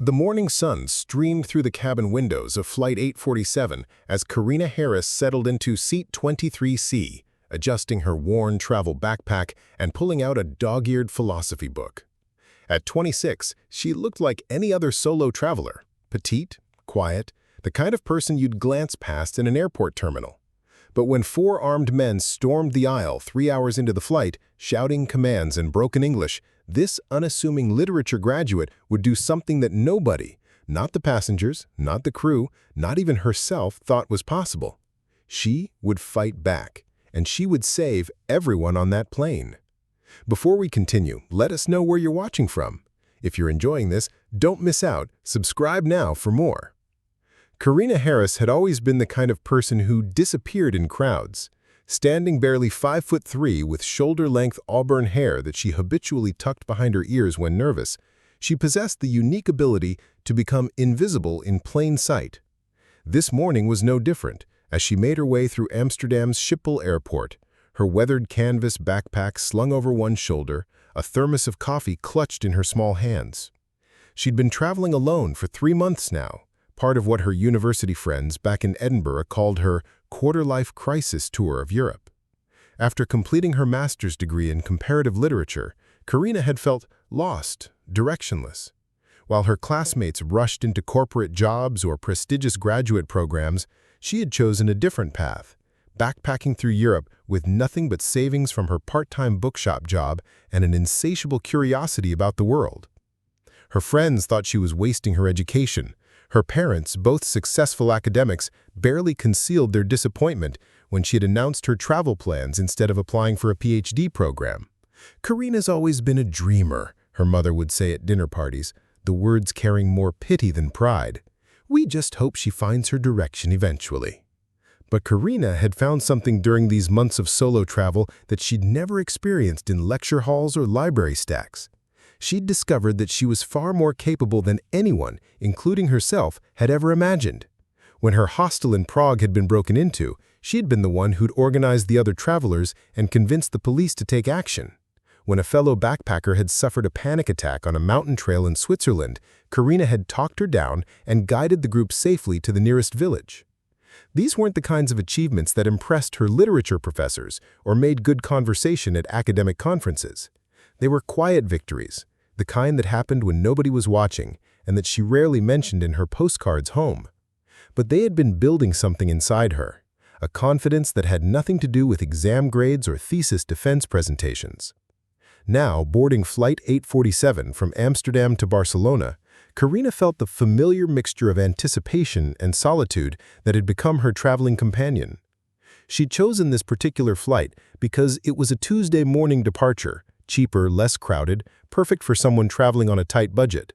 The morning sun streamed through the cabin windows of Flight 847 as Carina Harris settled into seat 23C, adjusting her worn travel backpack and pulling out a dog-eared philosophy book. At 26, she looked like any other solo traveler, petite, quiet, the kind of person you'd glance past in an airport terminal. But when four armed men stormed the aisle 3 hours into the flight, shouting commands in broken English, this unassuming literature graduate would do something that nobody, not the passengers, not the crew, not even herself, thought was possible. She would fight back, and she would save everyone on that plane. Before we continue, let us know where you're watching from. If you're enjoying this, don't miss out. Subscribe now for more. Carina Harris had always been the kind of person who disappeared in crowds. Standing barely 5'3" with shoulder-length auburn hair that she habitually tucked behind her ears when nervous, she possessed the unique ability to become invisible in plain sight. This morning was no different, as she made her way through Amsterdam's Schiphol airport, her weathered canvas backpack slung over one shoulder, a thermos of coffee clutched in her small hands. She'd been traveling alone for 3 months now, part of what her university friends back in Edinburgh called her quarter-life crisis tour of Europe. After completing her master's degree in comparative literature, Carina had felt lost, directionless. While her classmates rushed into corporate jobs or prestigious graduate programs, she had chosen a different path, backpacking through Europe with nothing but savings from her part-time bookshop job and an insatiable curiosity about the world. Her friends thought she was wasting her education. Her parents, both successful academics, barely concealed their disappointment when she had announced her travel plans instead of applying for a PhD program. "Carina's always been a dreamer," her mother would say at dinner parties, the words carrying more pity than pride. "We just hope she finds her direction eventually." But Carina had found something during these months of solo travel that she'd never experienced in lecture halls or library stacks. She'd discovered that she was far more capable than anyone, including herself, had ever imagined. When her hostel in Prague had been broken into, she'd been the one who'd organized the other travelers and convinced the police to take action. When a fellow backpacker had suffered a panic attack on a mountain trail in Switzerland, Carina had talked her down and guided the group safely to the nearest village. These weren't the kinds of achievements that impressed her literature professors or made good conversation at academic conferences. They were quiet victories, the kind that happened when nobody was watching and that she rarely mentioned in her postcards home. But they had been building something inside her, a confidence that had nothing to do with exam grades or thesis defense presentations. Now, boarding Flight 847 from Amsterdam to Barcelona, Carina felt the familiar mixture of anticipation and solitude that had become her traveling companion. She'd chosen this particular flight because it was a Tuesday morning departure, cheaper, less crowded, perfect for someone traveling on a tight budget.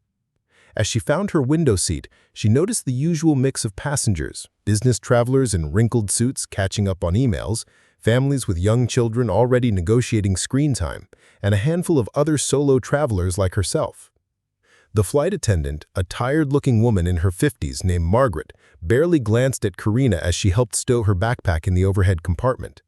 As she found her window seat, she noticed the usual mix of passengers, business travelers in wrinkled suits catching up on emails, families with young children already negotiating screen time, and a handful of other solo travelers like herself. The flight attendant, a tired-looking woman in her 50s named Margaret, barely glanced at Carina as she helped stow her backpack in the overhead compartment.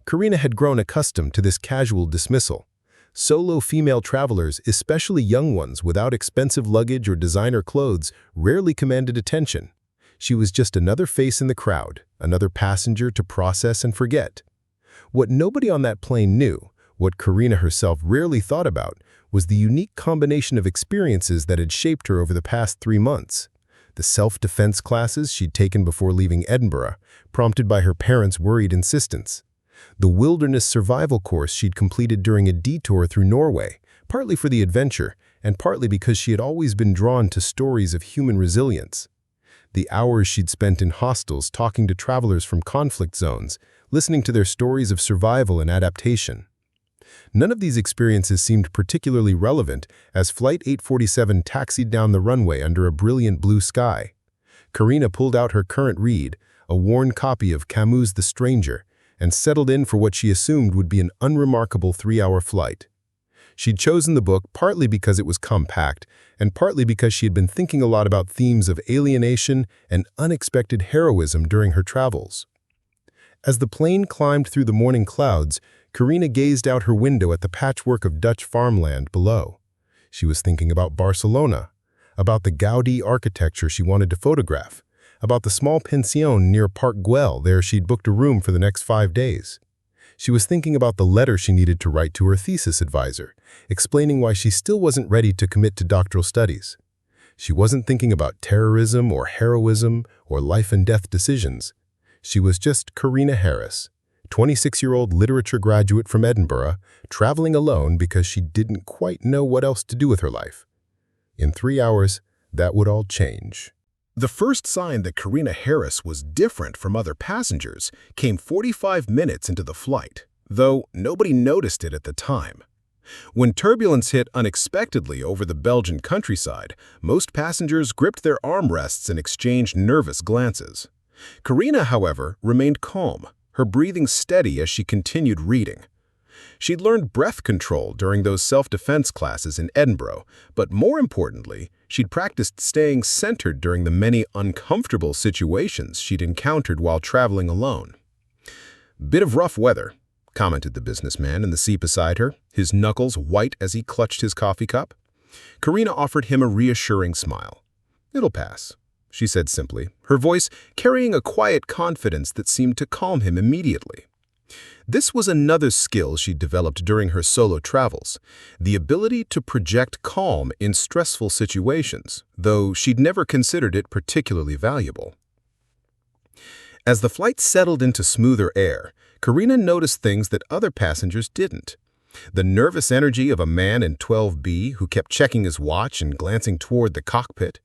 Carina had grown accustomed to this casual dismissal. Solo female travelers, especially young ones without expensive luggage or designer clothes, rarely commanded attention. She was just another face in the crowd, another passenger to process and forget. What nobody on that plane knew, what Carina herself rarely thought about, was the unique combination of experiences that had shaped her over the past 3 months. The self-defense classes she'd taken before leaving Edinburgh, prompted by her parents' worried insistence. The wilderness survival course she'd completed during a detour through Norway, partly for the adventure and partly because she had always been drawn to stories of human resilience. The hours she'd spent in hostels talking to travelers from conflict zones, listening to their stories of survival and adaptation. None of these experiences seemed particularly relevant as Flight 847 taxied down the runway under a brilliant blue sky. Carina pulled out her current read, a worn copy of Camus' The Stranger, and settled in for what she assumed would be an unremarkable 3-hour flight. She'd chosen the book partly because it was compact and partly because she had been thinking a lot about themes of alienation and unexpected heroism during her travels. As the plane climbed through the morning clouds, Carina gazed out her window at the patchwork of Dutch farmland below. She was thinking about Barcelona, about the Gaudi architecture she wanted to photograph, about the small pension near Park Güell there she'd booked a room for the next 5 days. She was thinking about the letter she needed to write to her thesis advisor, explaining why she still wasn't ready to commit to doctoral studies. She wasn't thinking about terrorism or heroism or life-and-death decisions. She was just Carina Harris, 26-year-old literature graduate from Edinburgh, traveling alone because she didn't quite know what else to do with her life. In 3 hours, that would all change. The first sign that Carina Harris was different from other passengers came 45 minutes into the flight, though nobody noticed it at the time. When turbulence hit unexpectedly over the Belgian countryside, most passengers gripped their armrests and exchanged nervous glances. Carina, however, remained calm, her breathing steady as she continued reading. She'd learned breath control during those self-defense classes in Edinburgh, but more importantly, she'd practiced staying centered during the many uncomfortable situations she'd encountered while traveling alone. "Bit of rough weather," commented the businessman in the seat beside her, his knuckles white as he clutched his coffee cup. Carina offered him a reassuring smile. "It'll pass," she said simply, her voice carrying a quiet confidence that seemed to calm him immediately. This was another skill she developed during her solo travels, the ability to project calm in stressful situations, though she'd never considered it particularly valuable. As the flight settled into smoother air, Carina noticed things that other passengers didn't. The nervous energy of a man in 12B who kept checking his watch and glancing toward the cockpit.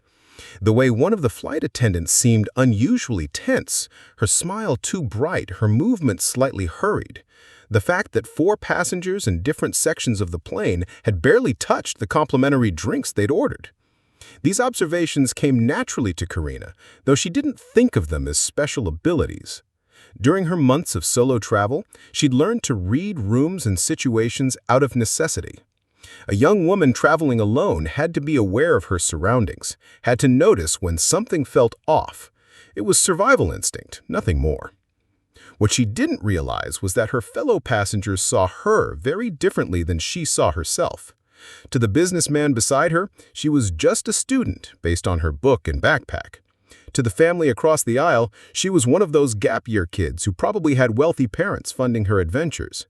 The way one of the flight attendants seemed unusually tense, her smile too bright, her movement slightly hurried. The fact that 4 passengers in different sections of the plane had barely touched the complimentary drinks they'd ordered. These observations came naturally to Carina, though she didn't think of them as special abilities. During her months of solo travel, she'd learned to read rooms and situations out of necessity. A young woman traveling alone had to be aware of her surroundings, had to notice when something felt off. It was survival instinct, nothing more. What she didn't realize was that her fellow passengers saw her very differently than she saw herself. To the businessman beside her, she was just a student based on her book and backpack. To the family across the aisle, she was one of those gap-year kids who probably had wealthy parents funding her adventures.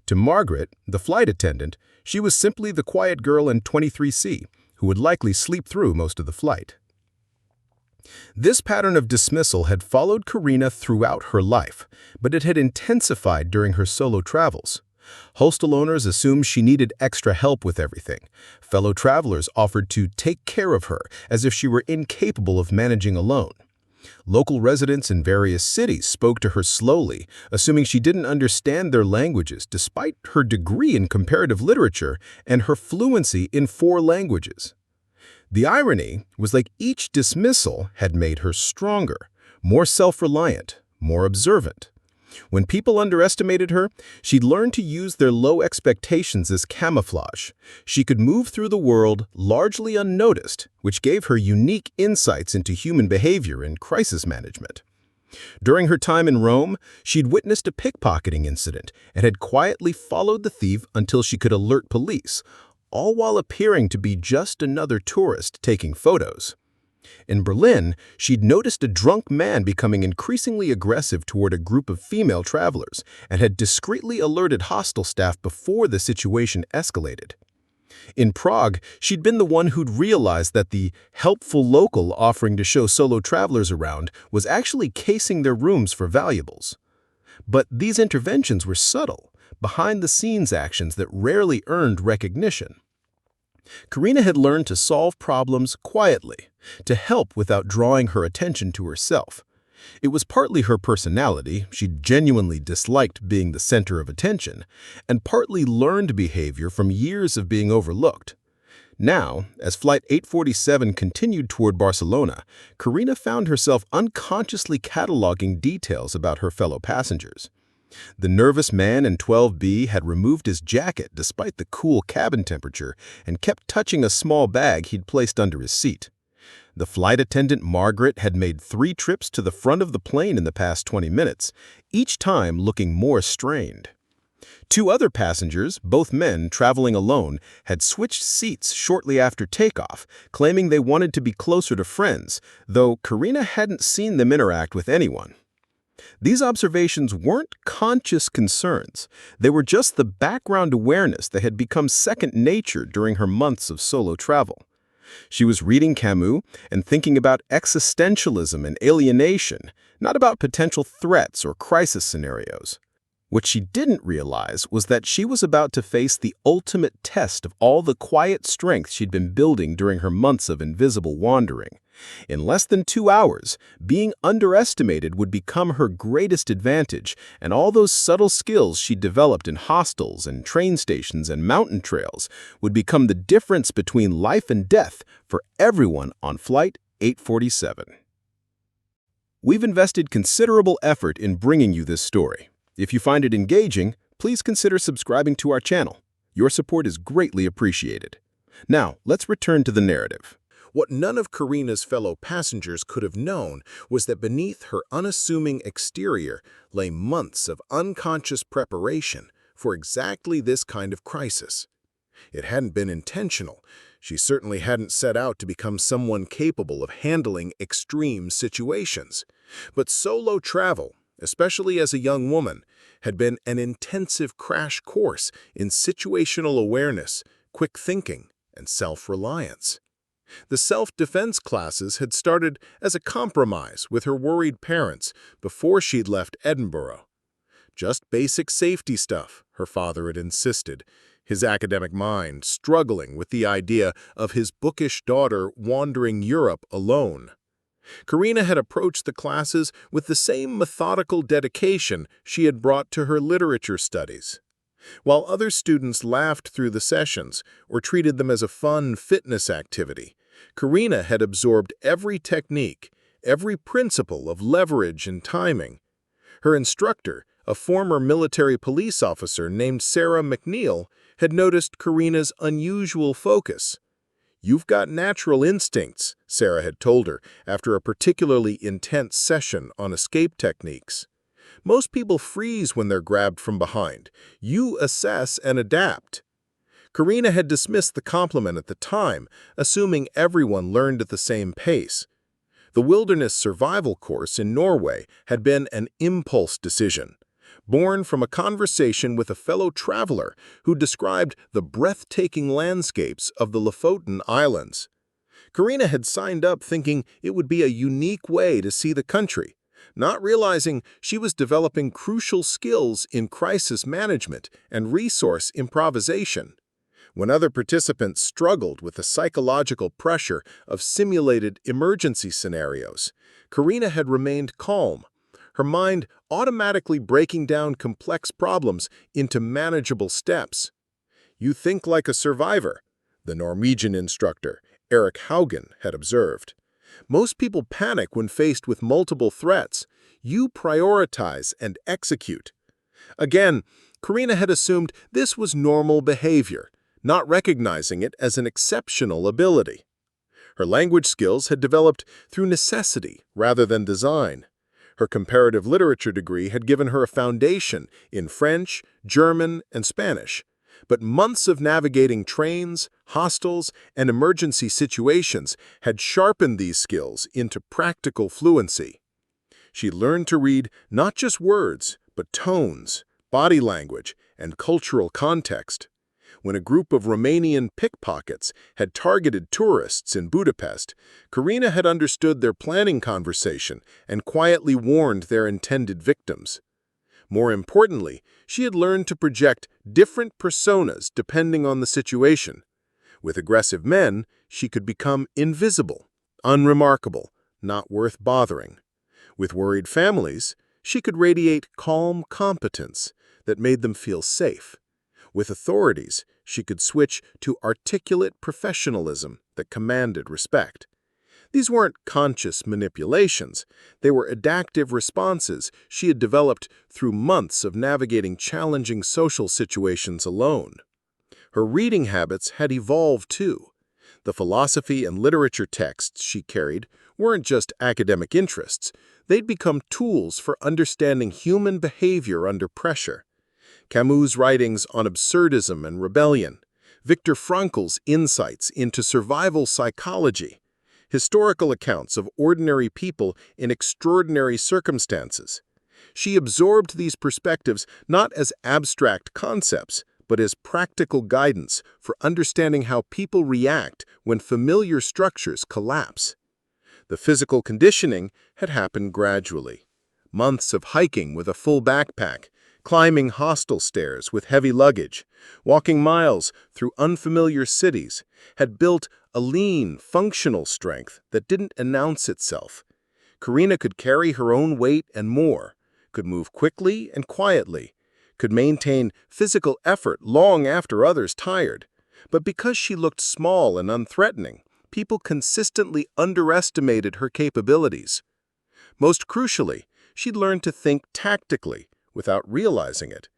To Margaret, the flight attendant, she was simply the quiet girl in 23C, who would likely sleep through most of the flight. This pattern of dismissal had followed Carina throughout her life, but it had intensified during her solo travels. Hostel owners assumed she needed extra help with everything. Fellow travelers offered to take care of her as if she were incapable of managing alone. Local residents in various cities spoke to her slowly, assuming she didn't understand their languages despite her degree in comparative literature and her fluency in 4 languages. The irony was like each dismissal had made her stronger, more self-reliant, more observant. When people underestimated her, she'd learned to use their low expectations as camouflage. She could move through the world largely unnoticed, which gave her unique insights into human behavior and crisis management. During her time in Rome, she'd witnessed a pickpocketing incident and had quietly followed the thief until she could alert police, all while appearing to be just another tourist taking photos. In Berlin, she'd noticed a drunk man becoming increasingly aggressive toward a group of female travelers and had discreetly alerted hostel staff before the situation escalated. In Prague, she'd been the one who'd realized that the helpful local offering to show solo travelers around was actually casing their rooms for valuables. But these interventions were subtle, behind-the-scenes actions that rarely earned recognition. Carina had learned to solve problems quietly, to help without drawing her attention to herself. It was partly her personality, she genuinely disliked being the center of attention, and partly learned behavior from years of being overlooked. Now, as Flight 847 continued toward Barcelona, Carina found herself unconsciously cataloging details about her fellow passengers. The nervous man in 12B had removed his jacket despite the cool cabin temperature and kept touching a small bag he'd placed under his seat. The flight attendant Margaret had made 3 trips to the front of the plane in the past 20 minutes, each time looking more strained. Two other passengers, both men traveling alone, had switched seats shortly after takeoff, claiming they wanted to be closer to friends, though Carina hadn't seen them interact with anyone. These observations weren't conscious concerns. They were just the background awareness that had become second nature during her months of solo travel. She was reading Camus and thinking about existentialism and alienation, not about potential threats or crisis scenarios. What she didn't realize was that she was about to face the ultimate test of all the quiet strength she'd been building during her months of invisible wandering. In less than 2 hours, being underestimated would become her greatest advantage, and all those subtle skills she'd developed in hostels and train stations and mountain trails would become the difference between life and death for everyone on Flight 847. We've invested considerable effort in bringing you this story. If you find it engaging, please consider subscribing to our channel. Your support is greatly appreciated. Now, let's return to the narrative. What none of Carina's fellow passengers could have known was that beneath her unassuming exterior lay months of unconscious preparation for exactly this kind of crisis. It hadn't been intentional. She certainly hadn't set out to become someone capable of handling extreme situations. But solo travel, especially as a young woman, had been an intensive crash course in situational awareness, quick thinking, and self-reliance. The self-defense classes had started as a compromise with her worried parents before she'd left Edinburgh. Just basic safety stuff, her father had insisted, his academic mind struggling with the idea of his bookish daughter wandering Europe alone. Carina had approached the classes with the same methodical dedication she had brought to her literature studies. While other students laughed through the sessions or treated them as a fun fitness activity, Carina had absorbed every technique, every principle of leverage and timing. Her instructor, a former military police officer named Sarah McNeil, had noticed Carina's unusual focus. "You've got natural instincts," Sarah had told her after a particularly intense session on escape techniques. "Most people freeze when they're grabbed from behind. You assess and adapt." Carina had dismissed the compliment at the time, assuming everyone learned at the same pace. The wilderness survival course in Norway had been an impulse decision, born from a conversation with a fellow traveler who described the breathtaking landscapes of the Lofoten Islands. Carina had signed up thinking it would be a unique way to see the country, not realizing she was developing crucial skills in crisis management and resource improvisation. When other participants struggled with the psychological pressure of simulated emergency scenarios, Carina had remained calm, her mind automatically breaking down complex problems into manageable steps. "You think like a survivor," the Norwegian instructor, Eric Haugen, had observed. "Most people panic when faced with multiple threats. You prioritize and execute." Again, Carina had assumed this was normal behavior, not recognizing it as an exceptional ability. Her language skills had developed through necessity rather than design. Her comparative literature degree had given her a foundation in French, German, and Spanish, but months of navigating trains, hostels, and emergency situations had sharpened these skills into practical fluency. She learned to read not just words, but tones, body language, and cultural context. When a group of Romanian pickpockets had targeted tourists in Budapest, Carina had understood their planning conversation and quietly warned their intended victims. More importantly, she had learned to project different personas depending on the situation. With aggressive men, she could become invisible, unremarkable, not worth bothering. With worried families, she could radiate calm competence that made them feel safe. With authorities, she could switch to articulate professionalism that commanded respect. These weren't conscious manipulations. They were adaptive responses she had developed through months of navigating challenging social situations alone. Her reading habits had evolved too. The philosophy and literature texts she carried weren't just academic interests. They'd become tools for understanding human behavior under pressure. Camus' writings on absurdism and rebellion, Viktor Frankl's insights into survival psychology, historical accounts of ordinary people in extraordinary circumstances. She absorbed these perspectives not as abstract concepts, but as practical guidance for understanding how people react when familiar structures collapse. The physical conditioning had happened gradually. Months of hiking with a full backpack, climbing hostel stairs with heavy luggage, walking miles through unfamiliar cities, had built a lean, functional strength that didn't announce itself. Carina could carry her own weight and more, could move quickly and quietly, could maintain physical effort long after others tired. But because she looked small and unthreatening, people consistently underestimated her capabilities. Most crucially, she'd learned to think tactically without realizing it.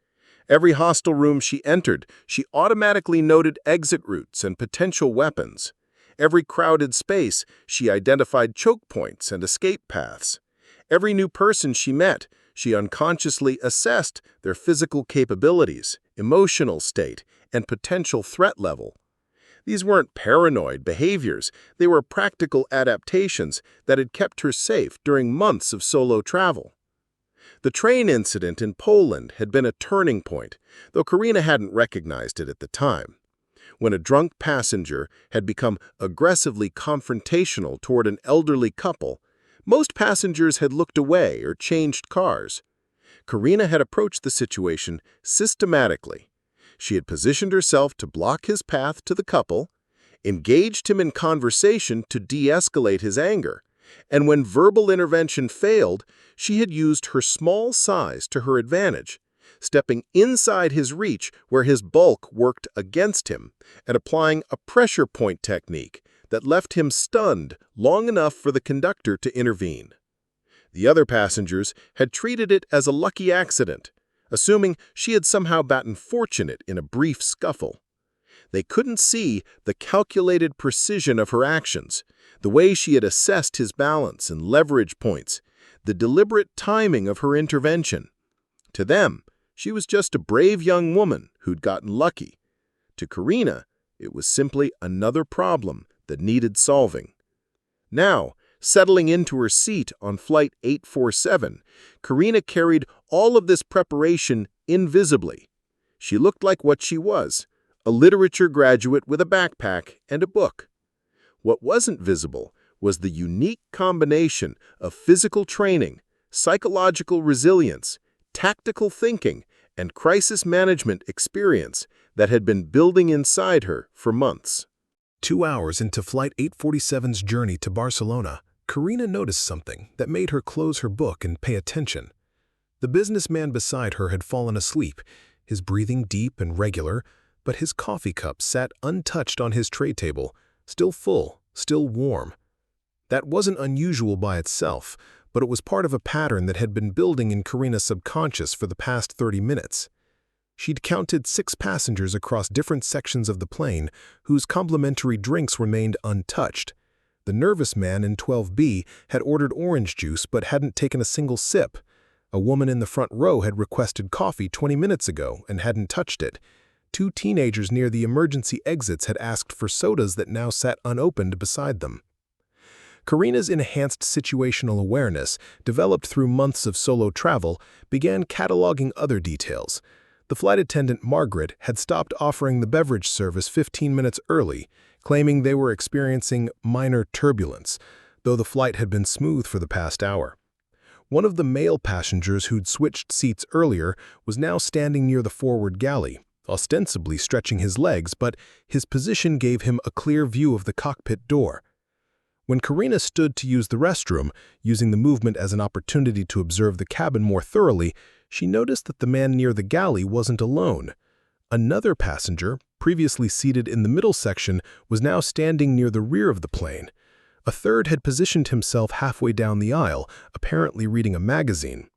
Every hostel room she entered, she automatically noted exit routes and potential weapons. Every crowded space, she identified choke points and escape paths. Every new person she met, she unconsciously assessed their physical capabilities, emotional state, and potential threat level. These weren't paranoid behaviors, they were practical adaptations that had kept her safe during months of solo travel. The train incident in Poland had been a turning point, though Carina hadn't recognized it at the time. When a drunk passenger had become aggressively confrontational toward an elderly couple, most passengers had looked away or changed cars. Carina had approached the situation systematically. She had positioned herself to block his path to the couple, engaged him in conversation to de-escalate his anger, and when verbal intervention failed, she had used her small size to her advantage, stepping inside his reach where his bulk worked against him, and applying a pressure point technique that left him stunned long enough for the conductor to intervene. The other passengers had treated it as a lucky accident, assuming she had somehow gotten fortunate in a brief scuffle. They couldn't see the calculated precision of her actions, the way she had assessed his balance and leverage points, the deliberate timing of her intervention. To them, she was just a brave young woman who'd gotten lucky. To Carina, it was simply another problem that needed solving. Now, settling into her seat on Flight 847, Carina carried all of this preparation invisibly. She looked like what she was, a literature graduate with a backpack and a book. What wasn't visible was the unique combination of physical training, psychological resilience, tactical thinking, and crisis management experience that had been building inside her for months. 2 hours into Flight 847's journey to Barcelona, Carina noticed something that made her close her book and pay attention. The businessman beside her had fallen asleep, his breathing deep and regular, but his coffee cup sat untouched on his tray table, still full, still warm. That wasn't unusual by itself, but it was part of a pattern that had been building in Carina's subconscious for the past 30 minutes. She'd counted 6 passengers across different sections of the plane whose complimentary drinks remained untouched. The nervous man in 12B had ordered orange juice but hadn't taken a single sip. A woman in the front row had requested coffee 20 minutes ago and hadn't touched it. 2 teenagers near the emergency exits had asked for sodas that now sat unopened beside them. Carina's enhanced situational awareness, developed through months of solo travel, began cataloging other details. The flight attendant, Margaret, had stopped offering the beverage service 15 minutes early, claiming they were experiencing minor turbulence, though the flight had been smooth for the past hour. One of the male passengers who'd switched seats earlier was now standing near the forward galley, ostensibly stretching his legs, but his position gave him a clear view of the cockpit door. When Carina stood to use the restroom, using the movement as an opportunity to observe the cabin more thoroughly, she noticed that the man near the galley wasn't alone. Another passenger, previously seated in the middle section, was now standing near the rear of the plane. A third had positioned himself halfway down the aisle, apparently reading a magazine.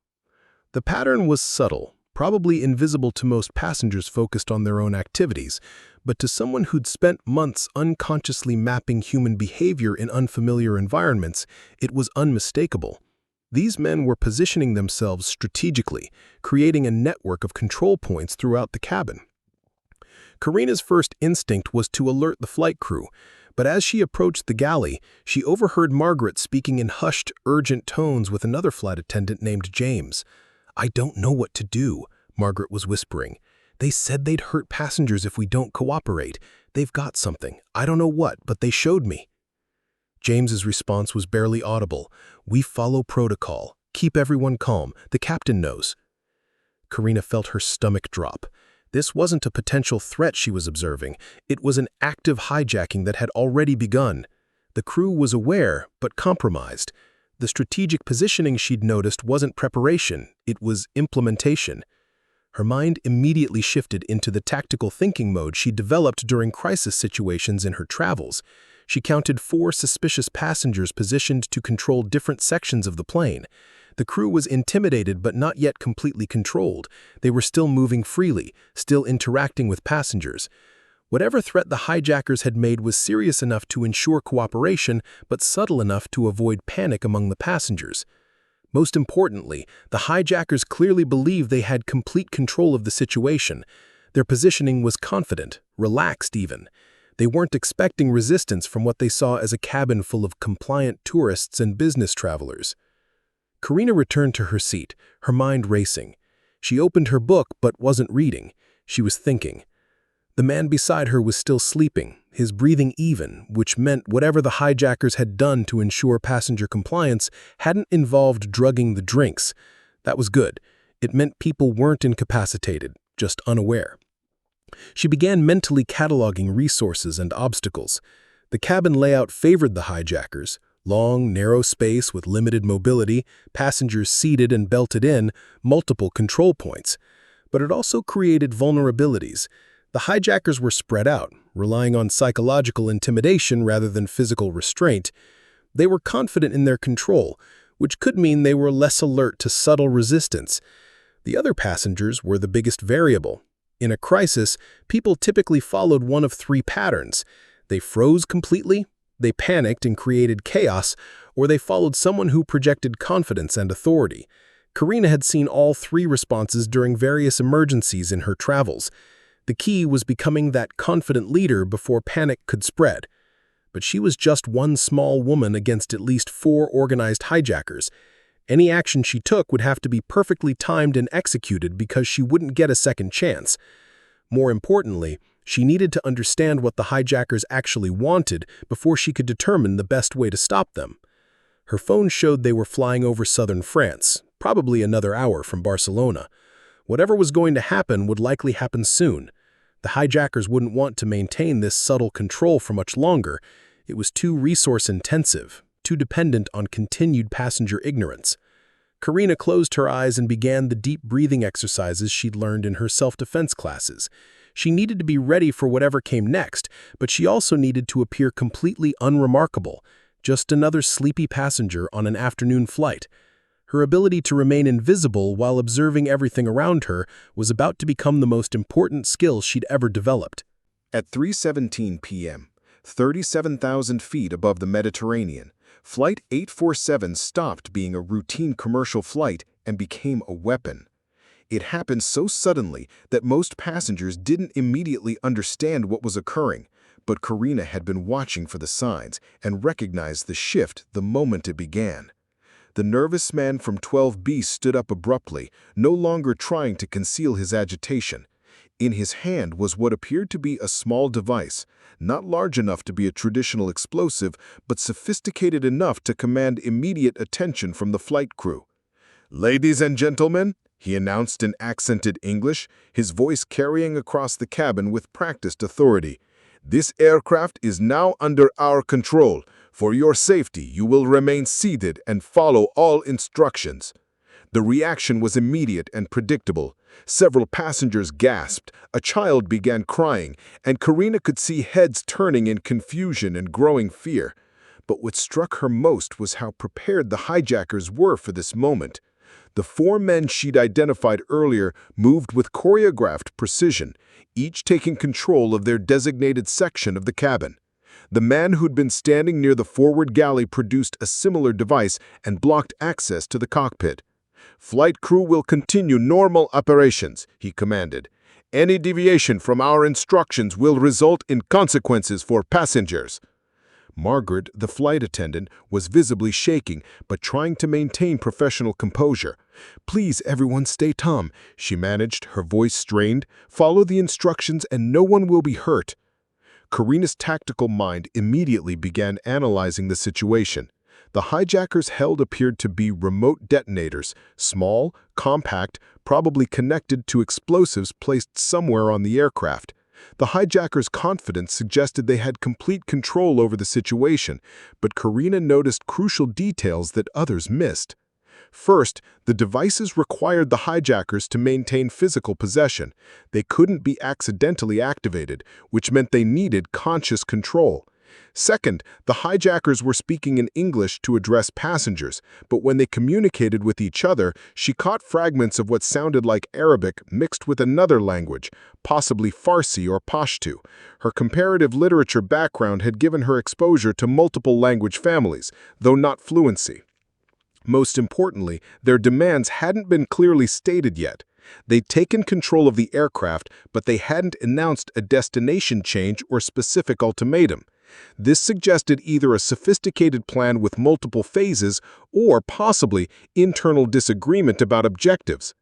The pattern was subtle, probably invisible to most passengers focused on their own activities, but to someone who'd spent months unconsciously mapping human behavior in unfamiliar environments, it was unmistakable. These men were positioning themselves strategically, creating a network of control points throughout the cabin. Carina's first instinct was to alert the flight crew, but as she approached the galley, she overheard Margaret speaking in hushed, urgent tones with another flight attendant named James. "I don't know what to do," Margaret was whispering. "They said they'd hurt passengers if we don't cooperate. They've got something. I don't know what, but they showed me." James's response was barely audible. "We follow protocol. Keep everyone calm. The captain knows." Carina felt her stomach drop. This wasn't a potential threat she was observing. It was an active hijacking that had already begun. The crew was aware, but compromised. The strategic positioning she'd noticed wasn't preparation, it was implementation. Her mind immediately shifted into the tactical thinking mode she developed during crisis situations in her travels. She counted 4 suspicious passengers positioned to control different sections of the plane. The crew was intimidated but not yet completely controlled. They were still moving freely, still interacting with passengers. Whatever threat the hijackers had made was serious enough to ensure cooperation, but subtle enough to avoid panic among the passengers. Most importantly, the hijackers clearly believed they had complete control of the situation. Their positioning was confident, relaxed even. They weren't expecting resistance from what they saw as a cabin full of compliant tourists and business travelers. Carina returned to her seat, her mind racing. She opened her book but wasn't reading. She was thinking. The man beside her was still sleeping, his breathing even, which meant whatever the hijackers had done to ensure passenger compliance hadn't involved drugging the drinks. That was good. It meant people weren't incapacitated, just unaware. She began mentally cataloging resources and obstacles. The cabin layout favored the hijackers. Long, narrow space with limited mobility, passengers seated and belted in, multiple control points. But it also created vulnerabilities. The hijackers were spread out, relying on psychological intimidation rather than physical restraint. They were confident in their control, which could mean they were less alert to subtle resistance. The other passengers were the biggest variable. In a crisis, people typically followed one of 3 patterns. They froze completely, they panicked and created chaos, or they followed someone who projected confidence and authority. Carina had seen all 3 responses during various emergencies in her travels. The key was becoming that confident leader before panic could spread. But she was just one small woman against at least 4 organized hijackers. Any action she took would have to be perfectly timed and executed because she wouldn't get a second chance. More importantly, she needed to understand what the hijackers actually wanted before she could determine the best way to stop them. Her phone showed they were flying over southern France, probably another hour from Barcelona. Whatever was going to happen would likely happen soon. The hijackers wouldn't want to maintain this subtle control for much longer. It was too resource-intensive, too dependent on continued passenger ignorance. Carina closed her eyes and began the deep breathing exercises she'd learned in her self-defense classes. She needed to be ready for whatever came next, but she also needed to appear completely unremarkable, just another sleepy passenger on an afternoon flight. Her ability to remain invisible while observing everything around her was about to become the most important skill she'd ever developed. At 3:17 p.m., 37,000 feet above the Mediterranean, Flight 847 stopped being a routine commercial flight and became a weapon. It happened so suddenly that most passengers didn't immediately understand what was occurring, but Carina had been watching for the signs and recognized the shift the moment it began. The nervous man from 12B stood up abruptly, no longer trying to conceal his agitation. In his hand was what appeared to be a small device, not large enough to be a traditional explosive, but sophisticated enough to command immediate attention from the flight crew. "Ladies and gentlemen," he announced in accented English, his voice carrying across the cabin with practiced authority. "This aircraft is now under our control. For your safety, you will remain seated and follow all instructions." The reaction was immediate and predictable. Several passengers gasped, a child began crying, and Carina could see heads turning in confusion and growing fear. But what struck her most was how prepared the hijackers were for this moment. The 4 men she'd identified earlier moved with choreographed precision, each taking control of their designated section of the cabin. The man who'd been standing near the forward galley produced a similar device and blocked access to the cockpit. "Flight crew will continue normal operations," he commanded. "Any deviation from our instructions will result in consequences for passengers." Margaret, the flight attendant, was visibly shaking, but trying to maintain professional composure. "Please, everyone, stay calm," she managed, her voice strained. "Follow the instructions and no one will be hurt." Carina's tactical mind immediately began analyzing the situation. The hijackers held appeared to be remote detonators, small, compact, probably connected to explosives placed somewhere on the aircraft. The hijackers' confidence suggested they had complete control over the situation, but Carina noticed crucial details that others missed. First, the devices required the hijackers to maintain physical possession. They couldn't be accidentally activated, which meant they needed conscious control. Second, the hijackers were speaking in English to address passengers, but when they communicated with each other, she caught fragments of what sounded like Arabic mixed with another language, possibly Farsi or Pashto. Her comparative literature background had given her exposure to multiple language families, though not fluency. Most importantly, their demands hadn't been clearly stated yet. They'd taken control of the aircraft, but they hadn't announced a destination change or specific ultimatum. This suggested either a sophisticated plan with multiple phases or possibly internal disagreement about objectives.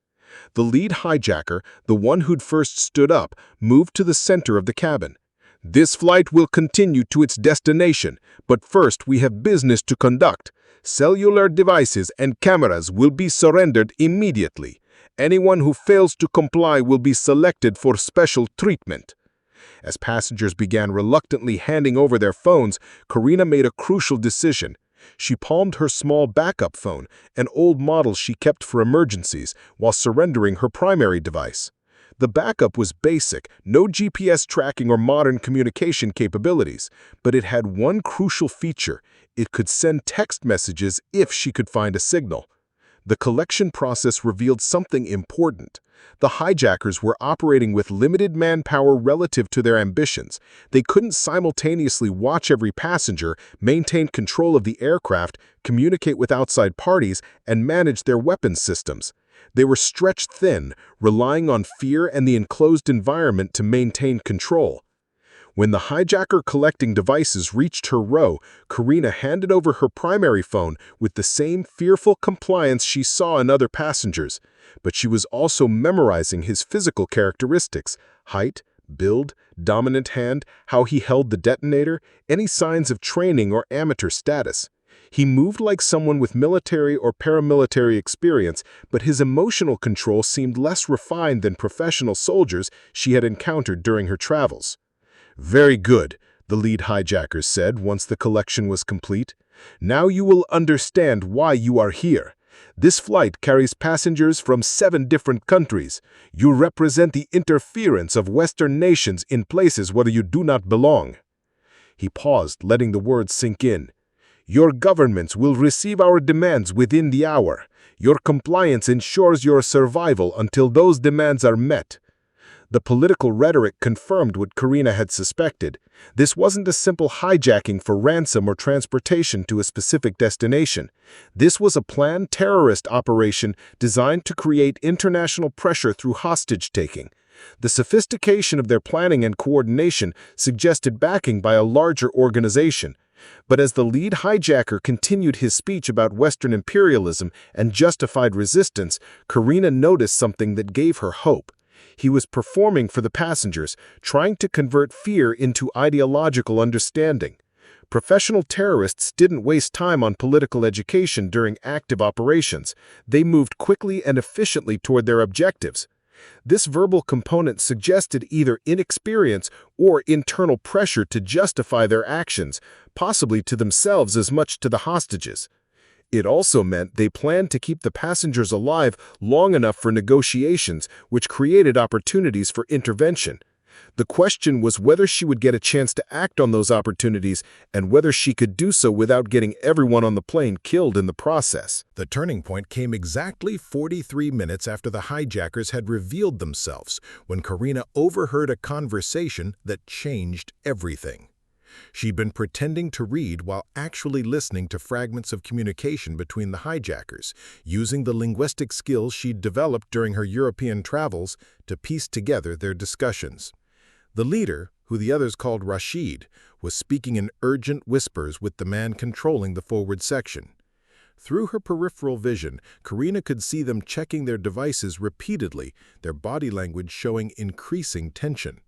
The lead hijacker, the one who'd first stood up, moved to the center of the cabin. "This flight will continue to its destination, but first we have business to conduct. Cellular devices and cameras will be surrendered immediately. Anyone who fails to comply will be selected for special treatment." As passengers began reluctantly handing over their phones, Carina made a crucial decision. She palmed her small backup phone, an old model she kept for emergencies, while surrendering her primary device. The backup was basic, no GPS tracking or modern communication capabilities, but it had one crucial feature: it could send text messages if she could find a signal. The collection process revealed something important. The hijackers were operating with limited manpower relative to their ambitions. They couldn't simultaneously watch every passenger, maintain control of the aircraft, communicate with outside parties, and manage their weapons systems. They were stretched thin, relying on fear and the enclosed environment to maintain control. When the hijacker collecting devices reached her row, Carina handed over her primary phone with the same fearful compliance she saw in other passengers. But she was also memorizing his physical characteristics: height, build, dominant hand, how he held the detonator, any signs of training or amateur status. He moved like someone with military or paramilitary experience, but his emotional control seemed less refined than professional soldiers she had encountered during her travels. "Very good," the lead hijacker said once the collection was complete. "Now you will understand why you are here. This flight carries passengers from 7 different countries. You represent the interference of Western nations in places where you do not belong." He paused, letting the words sink in. "Your governments will receive our demands within the hour. Your compliance ensures your survival until those demands are met." The political rhetoric confirmed what Carina had suspected. This wasn't a simple hijacking for ransom or transportation to a specific destination. This was a planned terrorist operation designed to create international pressure through hostage-taking. The sophistication of their planning and coordination suggested backing by a larger organization. But as the lead hijacker continued his speech about Western imperialism and justified resistance, Carina noticed something that gave her hope. He was performing for the passengers, trying to convert fear into ideological understanding. Professional terrorists didn't waste time on political education during active operations. They moved quickly and efficiently toward their objectives. This verbal component suggested either inexperience or internal pressure to justify their actions, possibly to themselves as much to the hostages. It also meant they planned to keep the passengers alive long enough for negotiations, which created opportunities for intervention. The question was whether she would get a chance to act on those opportunities and whether she could do so without getting everyone on the plane killed in the process. The turning point came exactly 43 minutes after the hijackers had revealed themselves, when Carina overheard a conversation that changed everything. She'd been pretending to read while actually listening to fragments of communication between the hijackers, using the linguistic skills she'd developed during her European travels to piece together their discussions. The leader, who the others called Rashid, was speaking in urgent whispers with the man controlling the forward section. Through her peripheral vision, Carina could see them checking their devices repeatedly, their body language showing increasing tension.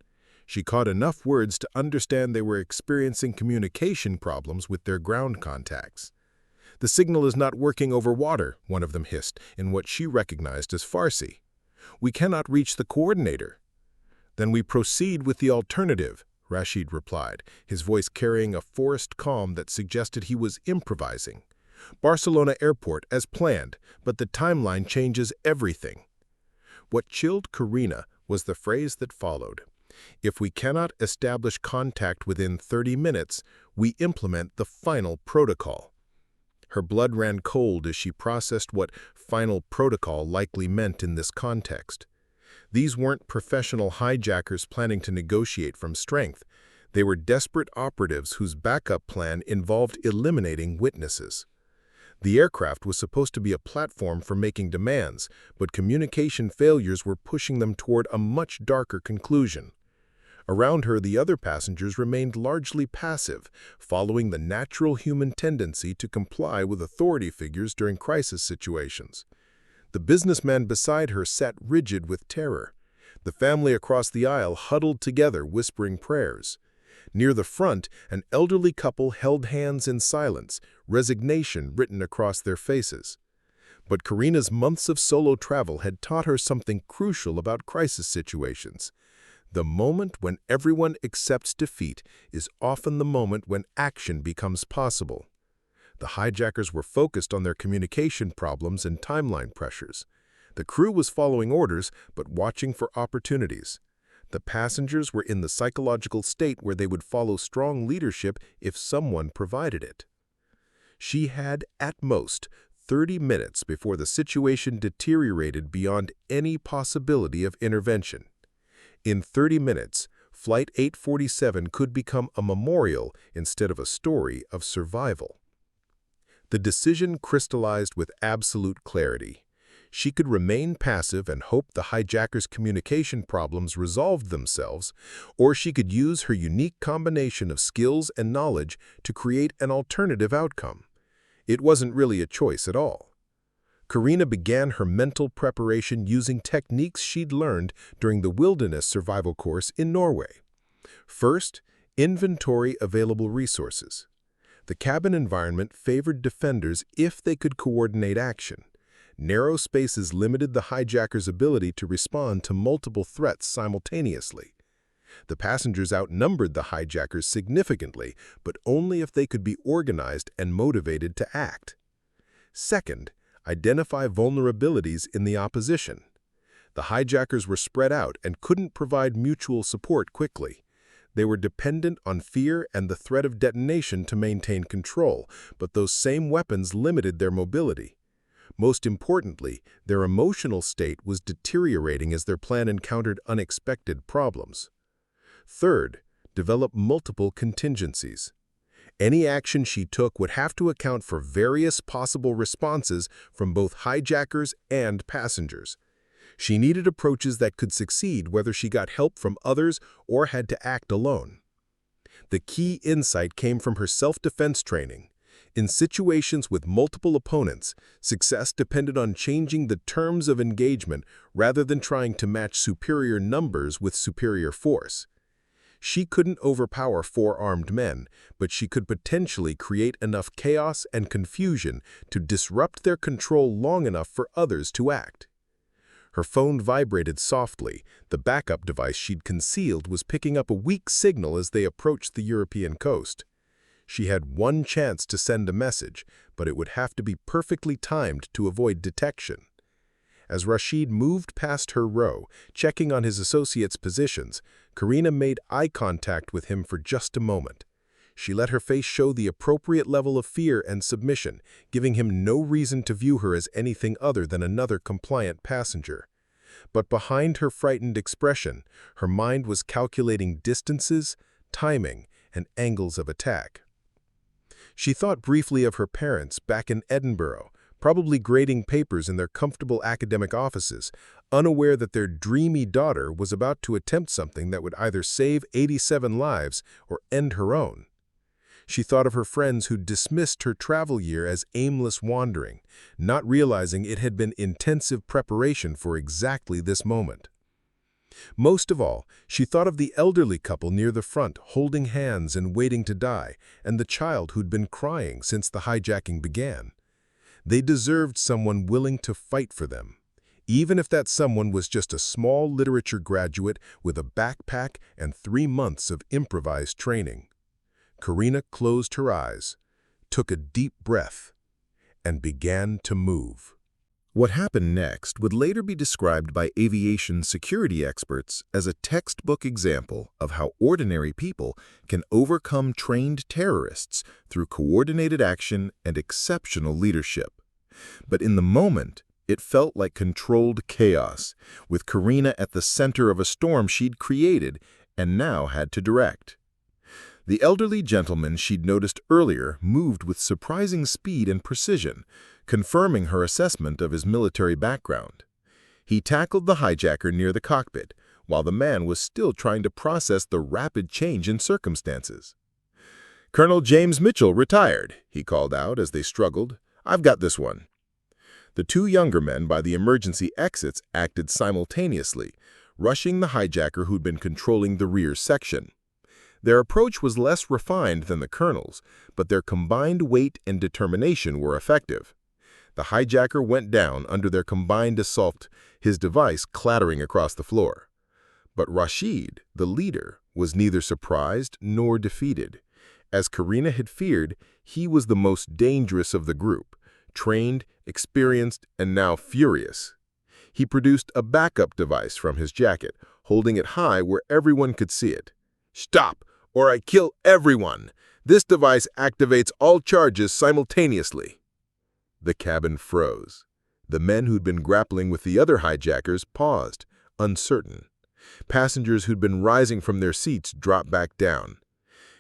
She caught enough words to understand they were experiencing communication problems with their ground contacts. "The signal is not working over water," one of them hissed, in what she recognized as Farsi. "We cannot reach the coordinator." "Then we proceed with the alternative," Rashid replied, his voice carrying a forced calm that suggested he was improvising. "Barcelona Airport as planned, but the timeline changes everything." What chilled Carina was the phrase that followed. "If we cannot establish contact within 30 minutes, we implement the final protocol." Her blood ran cold as she processed what final protocol likely meant in this context. These weren't professional hijackers planning to negotiate from strength. They were desperate operatives whose backup plan involved eliminating witnesses. The aircraft was supposed to be a platform for making demands, but communication failures were pushing them toward a much darker conclusion. Around her, the other passengers remained largely passive, following the natural human tendency to comply with authority figures during crisis situations. The businessman beside her sat rigid with terror. The family across the aisle huddled together, whispering prayers. Near the front, an elderly couple held hands in silence, resignation written across their faces. But Carina's months of solo travel had taught her something crucial about crisis situations. The moment when everyone accepts defeat is often the moment when action becomes possible. The hijackers were focused on their communication problems and timeline pressures. The crew was following orders, but watching for opportunities. The passengers were in the psychological state where they would follow strong leadership if someone provided it. She had, at most, 30 minutes before the situation deteriorated beyond any possibility of intervention. In 30 minutes, Flight 847 could become a memorial instead of a story of survival. The decision crystallized with absolute clarity. She could remain passive and hope the hijackers' communication problems resolved themselves, or she could use her unique combination of skills and knowledge to create an alternative outcome. It wasn't really a choice at all. Carina began her mental preparation using techniques she'd learned during the wilderness survival course in Norway. First, inventory available resources. The cabin environment favored defenders if they could coordinate action. Narrow spaces limited the hijackers' ability to respond to multiple threats simultaneously. The passengers outnumbered the hijackers significantly, but only if they could be organized and motivated to act. Second, identify vulnerabilities in the opposition. The hijackers were spread out and couldn't provide mutual support quickly. They were dependent on fear and the threat of detonation to maintain control, but those same weapons limited their mobility. Most importantly, their emotional state was deteriorating as their plan encountered unexpected problems. Third, develop multiple contingencies. Any action she took would have to account for various possible responses from both hijackers and passengers. She needed approaches that could succeed whether she got help from others or had to act alone. The key insight came from her self-defense training. In situations with multiple opponents, success depended on changing the terms of engagement rather than trying to match superior numbers with superior force. She couldn't overpower 4 armed men, but she could potentially create enough chaos and confusion to disrupt their control long enough for others to act. Her phone vibrated softly. The backup device she'd concealed was picking up a weak signal as they approached the European coast. She had one chance to send a message, but it would have to be perfectly timed to avoid detection. As Rashid moved past her row, checking on his associates' positions, Carina made eye contact with him for just a moment. She let her face show the appropriate level of fear and submission, giving him no reason to view her as anything other than another compliant passenger. But behind her frightened expression, her mind was calculating distances, timing, and angles of attack. She thought briefly of her parents back in Edinburgh, probably grading papers in their comfortable academic offices, unaware that their dreamy daughter was about to attempt something that would either save 87 lives or end her own. She thought of her friends who dismissed her travel year as aimless wandering, not realizing it had been intensive preparation for exactly this moment. Most of all, she thought of the elderly couple near the front, holding hands and waiting to die, and the child who'd been crying since the hijacking began. They deserved someone willing to fight for them, even if that someone was just a small literature graduate with a backpack and 3 months of improvised training. Carina closed her eyes, took a deep breath, and began to move. What happened next would later be described by aviation security experts as a textbook example of how ordinary people can overcome trained terrorists through coordinated action and exceptional leadership. But in the moment, it felt like controlled chaos, with Carina at the center of a storm she'd created and now had to direct. The elderly gentleman she'd noticed earlier moved with surprising speed and precision, confirming her assessment of his military background. He tackled the hijacker near the cockpit, while the man was still trying to process the rapid change in circumstances. "Colonel James Mitchell, retired," he called out as they struggled. "I've got this one." The 2 younger men by the emergency exits acted simultaneously, rushing the hijacker who'd been controlling the rear section. Their approach was less refined than the colonel's, but their combined weight and determination were effective. The hijacker went down under their combined assault, his device clattering across the floor. But Rashid, the leader, was neither surprised nor defeated. As Carina had feared, he was the most dangerous of the group, trained, experienced, and now furious. He produced a backup device from his jacket, holding it high where everyone could see it. "Stop, or I kill everyone! This device activates all charges simultaneously." The cabin froze. The men who'd been grappling with the other hijackers paused, uncertain. Passengers who'd been rising from their seats dropped back down.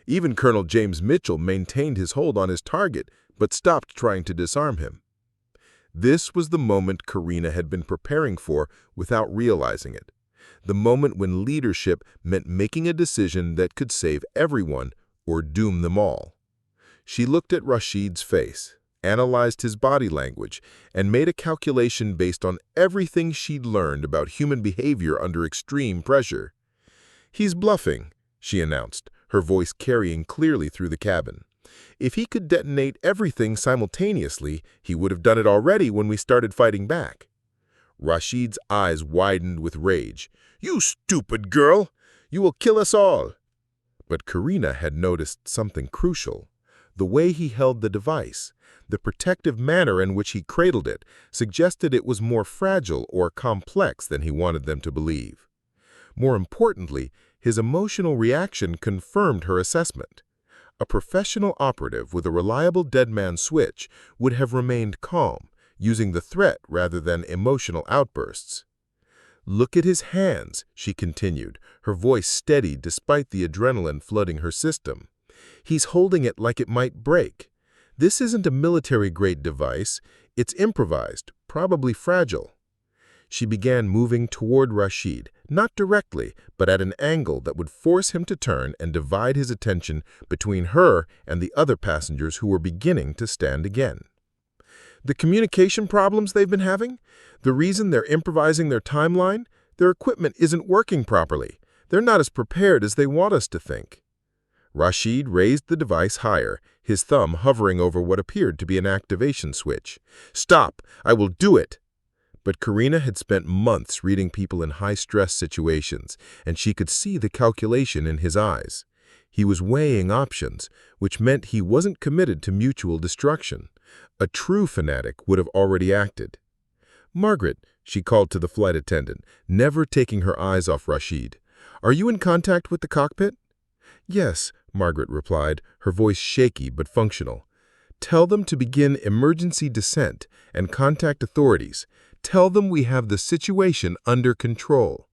Even Colonel James Mitchell maintained his hold on his target, but stopped trying to disarm him. This was the moment Carina had been preparing for without realizing it. The moment when leadership meant making a decision that could save everyone or doom them all. She looked at Rashid's face, analyzed his body language, and made a calculation based on everything she'd learned about human behavior under extreme pressure. "He's bluffing," she announced, her voice carrying clearly through the cabin. "If he could detonate everything simultaneously, he would have done it already when we started fighting back." Rashid's eyes widened with rage. "You stupid girl! You will kill us all!" But Carina had noticed something crucial. The way he held the device, the protective manner in which he cradled it, suggested it was more fragile or complex than he wanted them to believe. More importantly, his emotional reaction confirmed her assessment. A professional operative with a reliable deadman switch would have remained calm, using the threat rather than emotional outbursts. "Look at his hands," she continued, her voice steady despite the adrenaline flooding her system. "He's holding it like it might break. This isn't a military-grade device. It's improvised, probably fragile." She began moving toward Rashid, not directly, but at an angle that would force him to turn and divide his attention between her and the other passengers who were beginning to stand again. "The communication problems they've been having? The reason they're improvising their timeline? Their equipment isn't working properly. They're not as prepared as they want us to think." Rashid raised the device higher, his thumb hovering over what appeared to be an activation switch. "Stop! I will do it!" But Carina had spent months reading people in high-stress situations, and she could see the calculation in his eyes. He was weighing options, which meant he wasn't committed to mutual destruction. A true fanatic would have already acted. "Margaret," she called to the flight attendant, never taking her eyes off Rashid. "Are you in contact with the cockpit?" "Yes," Margaret replied, her voice shaky but functional. "Tell them to begin emergency descent and contact authorities. Tell them we have the situation under control."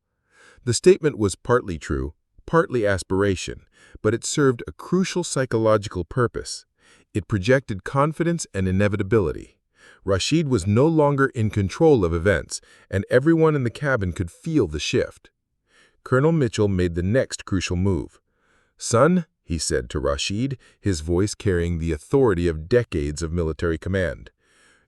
The statement was partly true, partly aspiration, but it served a crucial psychological purpose. It projected confidence and inevitability. Rashid was no longer in control of events, and everyone in the cabin could feel the shift. Colonel Mitchell made the next crucial move. "Son," he said to Rashid, his voice carrying the authority of decades of military command,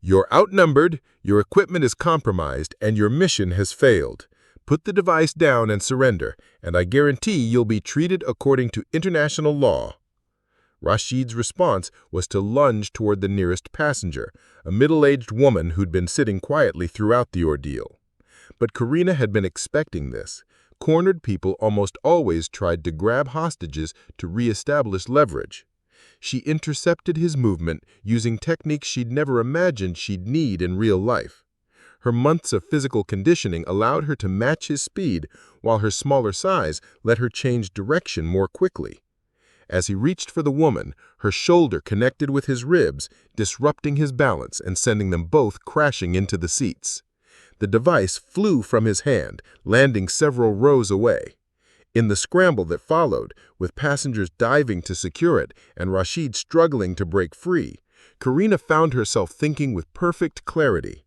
"you're outnumbered, your equipment is compromised, and your mission has failed. Put the device down and surrender, and I guarantee you'll be treated according to international law." Rashid's response was to lunge toward the nearest passenger, a middle-aged woman who'd been sitting quietly throughout the ordeal. But Carina had been expecting this. Cornered people almost always tried to grab hostages to re-establish leverage. She intercepted his movement using techniques she'd never imagined she'd need in real life. Her months of physical conditioning allowed her to match his speed, while her smaller size let her change direction more quickly. As he reached for the woman, her shoulder connected with his ribs, disrupting his balance and sending them both crashing into the seats. The device flew from his hand, landing several rows away. In the scramble that followed, with passengers diving to secure it and Rashid struggling to break free, Carina found herself thinking with perfect clarity.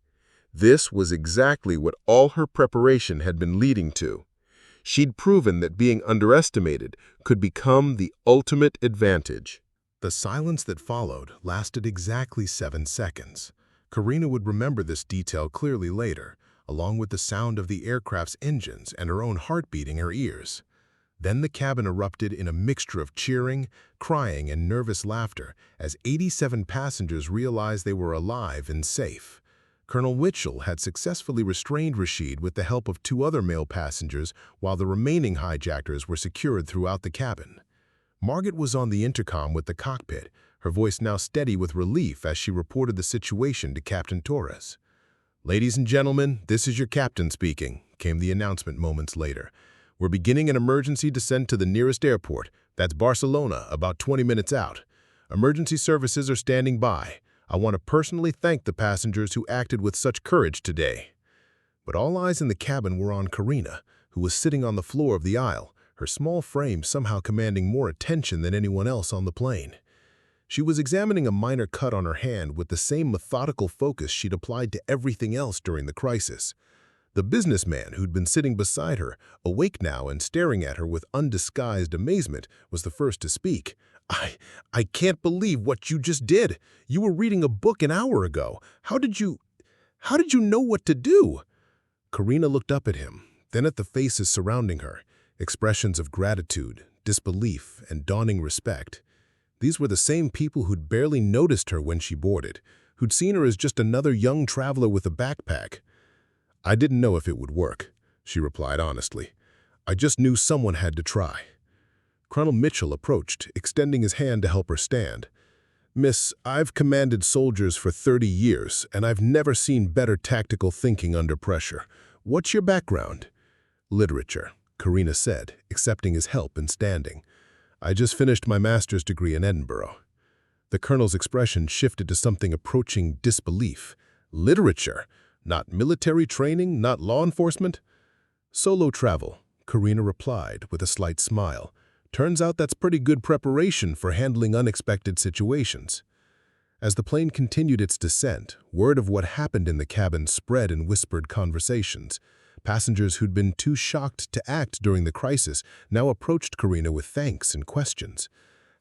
This was exactly what all her preparation had been leading to. She'd proven that being underestimated could become the ultimate advantage. The silence that followed lasted exactly 7 seconds. Carina would remember this detail clearly later, along with the sound of the aircraft's engines and her own heartbeat in her ears. Then the cabin erupted in a mixture of cheering, crying, and nervous laughter as 87 passengers realized they were alive and safe. Colonel Mitchell had successfully restrained Rashid with the help of 2 other male passengers, while the remaining hijackers were secured throughout the cabin. Margaret was on the intercom with the cockpit, her voice now steady with relief as she reported the situation to Captain Torres. "Ladies and gentlemen, this is your captain speaking," came the announcement moments later. "We're beginning an emergency descent to the nearest airport. That's Barcelona, about 20 minutes out. Emergency services are standing by. I want to personally thank the passengers who acted with such courage today." But all eyes in the cabin were on Carina, who was sitting on the floor of the aisle, her small frame somehow commanding more attention than anyone else on the plane. She was examining a minor cut on her hand with the same methodical focus she'd applied to everything else during the crisis. The businessman who'd been sitting beside her, awake now and staring at her with undisguised amazement, was the first to speak. I can't believe what you just did. You were reading a book an hour ago. How did you know what to do?" Carina looked up at him, then at the faces surrounding her, expressions of gratitude, disbelief, and dawning respect. These were the same people who'd barely noticed her when she boarded, who'd seen her as just another young traveler with a backpack. "I didn't know if it would work," she replied honestly. "I just knew someone had to try." Colonel Mitchell approached, extending his hand to help her stand. "Miss, I've commanded soldiers for 30 years, and I've never seen better tactical thinking under pressure. What's your background?" "Literature," Carina said, accepting his help and standing. "I just finished my master's degree in Edinburgh." The colonel's expression shifted to something approaching disbelief. "Literature? Not military training, not law enforcement?" "Solo travel," Carina replied with a slight smile. "Turns out that's pretty good preparation for handling unexpected situations." As the plane continued its descent, word of what happened in the cabin spread in whispered conversations. Passengers who'd been too shocked to act during the crisis now approached Carina with thanks and questions.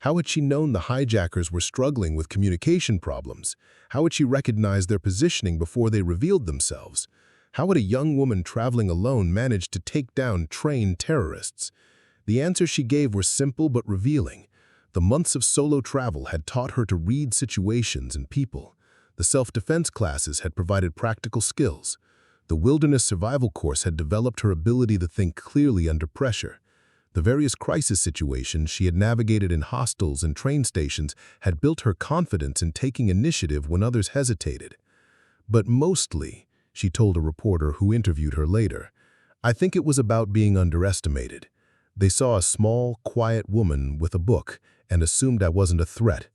How had she known the hijackers were struggling with communication problems? How had she recognized their positioning before they revealed themselves? How had a young woman traveling alone managed to take down trained terrorists? The answers she gave were simple but revealing. The months of solo travel had taught her to read situations and people. The self-defense classes had provided practical skills. The wilderness survival course had developed her ability to think clearly under pressure. The various crisis situations she had navigated in hostels and train stations had built her confidence in taking initiative when others hesitated. But mostly, she told a reporter who interviewed her later, "I think it was about being underestimated. They saw a small, quiet woman with a book and assumed I wasn't a threat.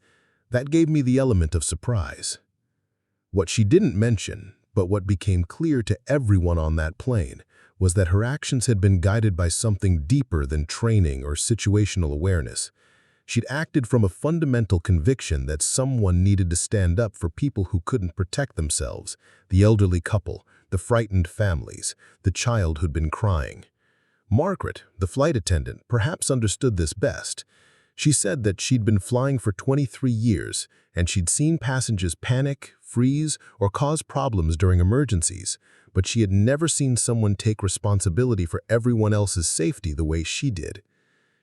That gave me the element of surprise." What she didn't mention, but what became clear to everyone on that plane, was that her actions had been guided by something deeper than training or situational awareness. She'd acted from a fundamental conviction that someone needed to stand up for people who couldn't protect themselves, the elderly couple, the frightened families, the child who'd been crying. Margaret, the flight attendant, perhaps understood this best. She said that she'd been flying for 23 years, and she'd seen passengers panic, freeze, or cause problems during emergencies, but she had never seen someone take responsibility for everyone else's safety the way she did.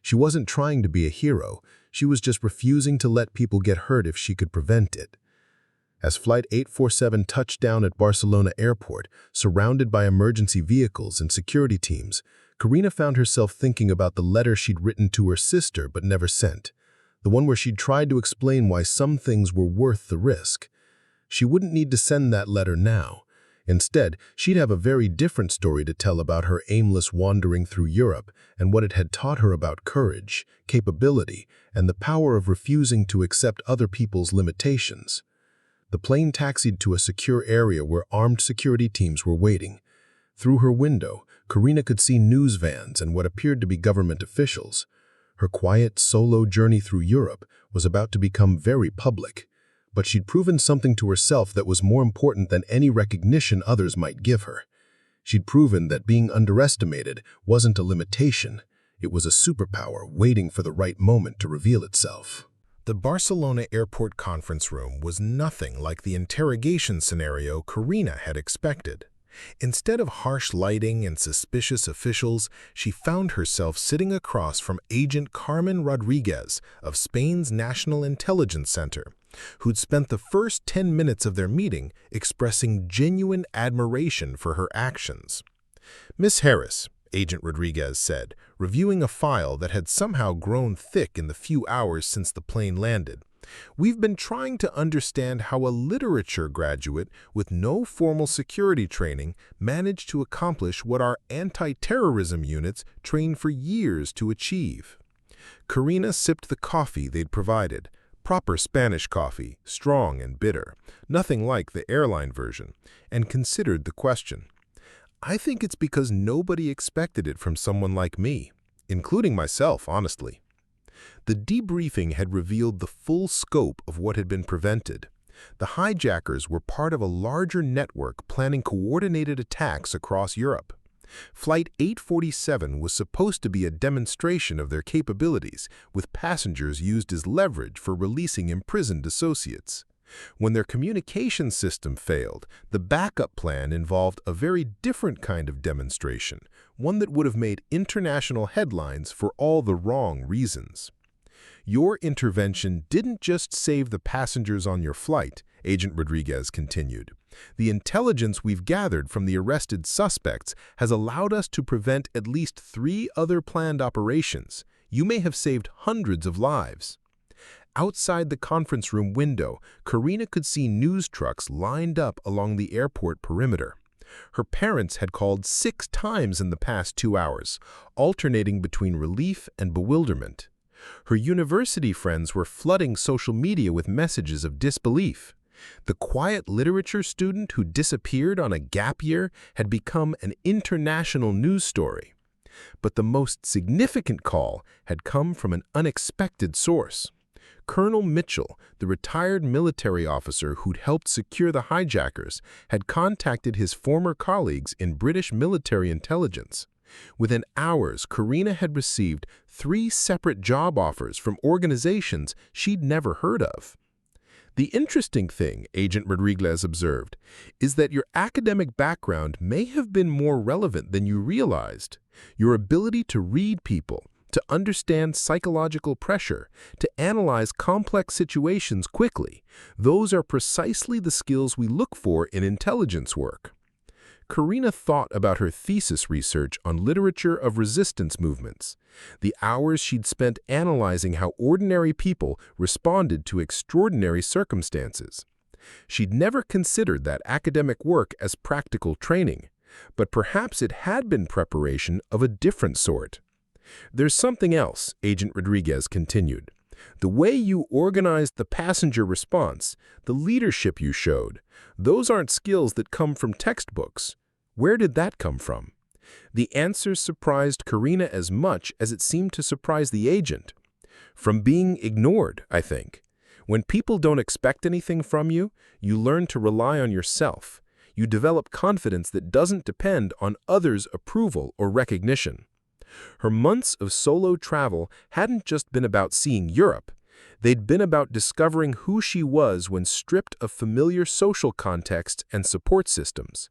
She wasn't trying to be a hero, she was just refusing to let people get hurt if she could prevent it. As Flight 847 touched down at Barcelona Airport, surrounded by emergency vehicles and security teams, Carina found herself thinking about the letter she'd written to her sister but never sent, the one where she'd tried to explain why some things were worth the risk. She wouldn't need to send that letter now. Instead, she'd have a very different story to tell about her aimless wandering through Europe and what it had taught her about courage, capability, and the power of refusing to accept other people's limitations. The plane taxied to a secure area where armed security teams were waiting. Through her window, Carina could see news vans and what appeared to be government officials. Her quiet, solo journey through Europe was about to become very public. But she'd proven something to herself that was more important than any recognition others might give her. She'd proven that being underestimated wasn't a limitation. It was a superpower waiting for the right moment to reveal itself. The Barcelona airport conference room was nothing like the interrogation scenario Carina had expected. Instead of harsh lighting and suspicious officials, she found herself sitting across from Agent Carmen Rodriguez of Spain's National Intelligence Center, who'd spent the first 10 minutes of their meeting expressing genuine admiration for her actions. "Miss Harris," Agent Rodriguez said, reviewing a file that had somehow grown thick in the few hours since the plane landed, "we've been trying to understand how a literature graduate with no formal security training managed to accomplish what our anti-terrorism units trained for years to achieve." Carina sipped the coffee they'd provided. Proper Spanish coffee, strong and bitter, nothing like the airline version, and considered the question. "I think it's because nobody expected it from someone like me, including myself, honestly." The debriefing had revealed the full scope of what had been prevented. The hijackers were part of a larger network planning coordinated attacks across Europe. Flight 847 was supposed to be a demonstration of their capabilities, with passengers used as leverage for releasing imprisoned associates. When their communication system failed, the backup plan involved a very different kind of demonstration, one that would have made international headlines for all the wrong reasons. "Your intervention didn't just save the passengers on your flight," Agent Rodriguez continued. "The intelligence we've gathered from the arrested suspects has allowed us to prevent at least 3 other planned operations. You may have saved hundreds of lives." Outside the conference room window, Carina could see news trucks lined up along the airport perimeter. Her parents had called 6 times in the past 2 hours, alternating between relief and bewilderment. Her university friends were flooding social media with messages of disbelief. The quiet literature student who disappeared on a gap year had become an international news story. But the most significant call had come from an unexpected source. Colonel Mitchell, the retired military officer who'd helped secure the hijackers, had contacted his former colleagues in British military intelligence. Within hours, Carina had received 3 separate job offers from organizations she'd never heard of. "The interesting thing," Agent Rodriguez observed, "is that your academic background may have been more relevant than you realized. Your ability to read people, to understand psychological pressure, to analyze complex situations quickly, those are precisely the skills we look for in intelligence work." Carina thought about her thesis research on literature of resistance movements, the hours she'd spent analyzing how ordinary people responded to extraordinary circumstances. She'd never considered that academic work as practical training, but perhaps it had been preparation of a different sort. "There's something else," Agent Rodriguez continued. "The way you organized the passenger response, the leadership you showed, those aren't skills that come from textbooks. Where did that come from?" The answers surprised Carina as much as it seemed to surprise the agent. From being ignored, I think. When people don't expect anything from you, you learn to rely on yourself. You develop confidence that doesn't depend on others' approval or recognition. Her months of solo travel hadn't just been about seeing Europe. They'd been about discovering who she was when stripped of familiar social context and support systems.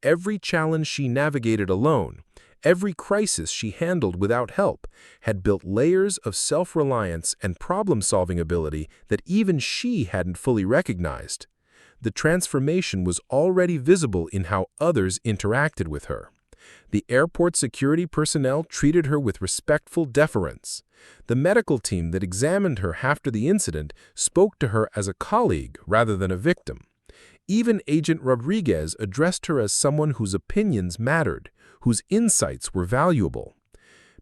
Every challenge she navigated alone, every crisis she handled without help, had built layers of self-reliance and problem-solving ability that even she hadn't fully recognized. The transformation was already visible in how others interacted with her. The airport security personnel treated her with respectful deference. The medical team that examined her after the incident spoke to her as a colleague rather than a victim. Even Agent Rodriguez addressed her as someone whose opinions mattered, whose insights were valuable.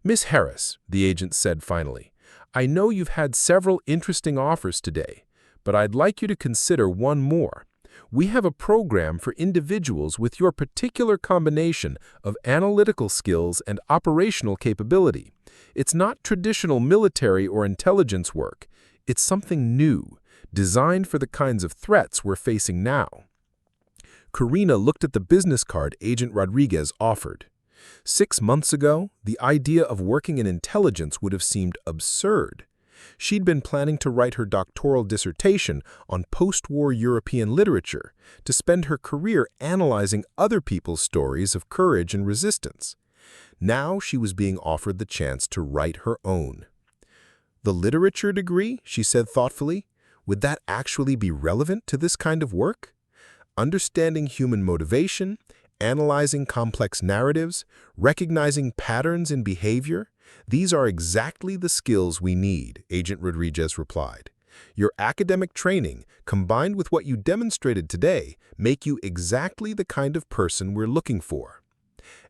"Miss Harris," the agent said finally, "I know you've had several interesting offers today, but I'd like you to consider one more. We have a program for individuals with your particular combination of analytical skills and operational capability. It's not traditional military or intelligence work. It's something new, designed for the kinds of threats we're facing now." Carina looked at the business card Agent Rodriguez offered. 6 months ago, the idea of working in intelligence would have seemed absurd. She'd been planning to write her doctoral dissertation on post-war European literature, to spend her career analyzing other people's stories of courage and resistance. Now she was being offered the chance to write her own. "The literature degree," she said thoughtfully, "would that actually be relevant to this kind of work? Understanding human motivation, analyzing complex narratives, recognizing patterns in behavior, these are exactly the skills we need," Agent Rodriguez replied. "Your academic training, combined with what you demonstrated today, make you exactly the kind of person we're looking for."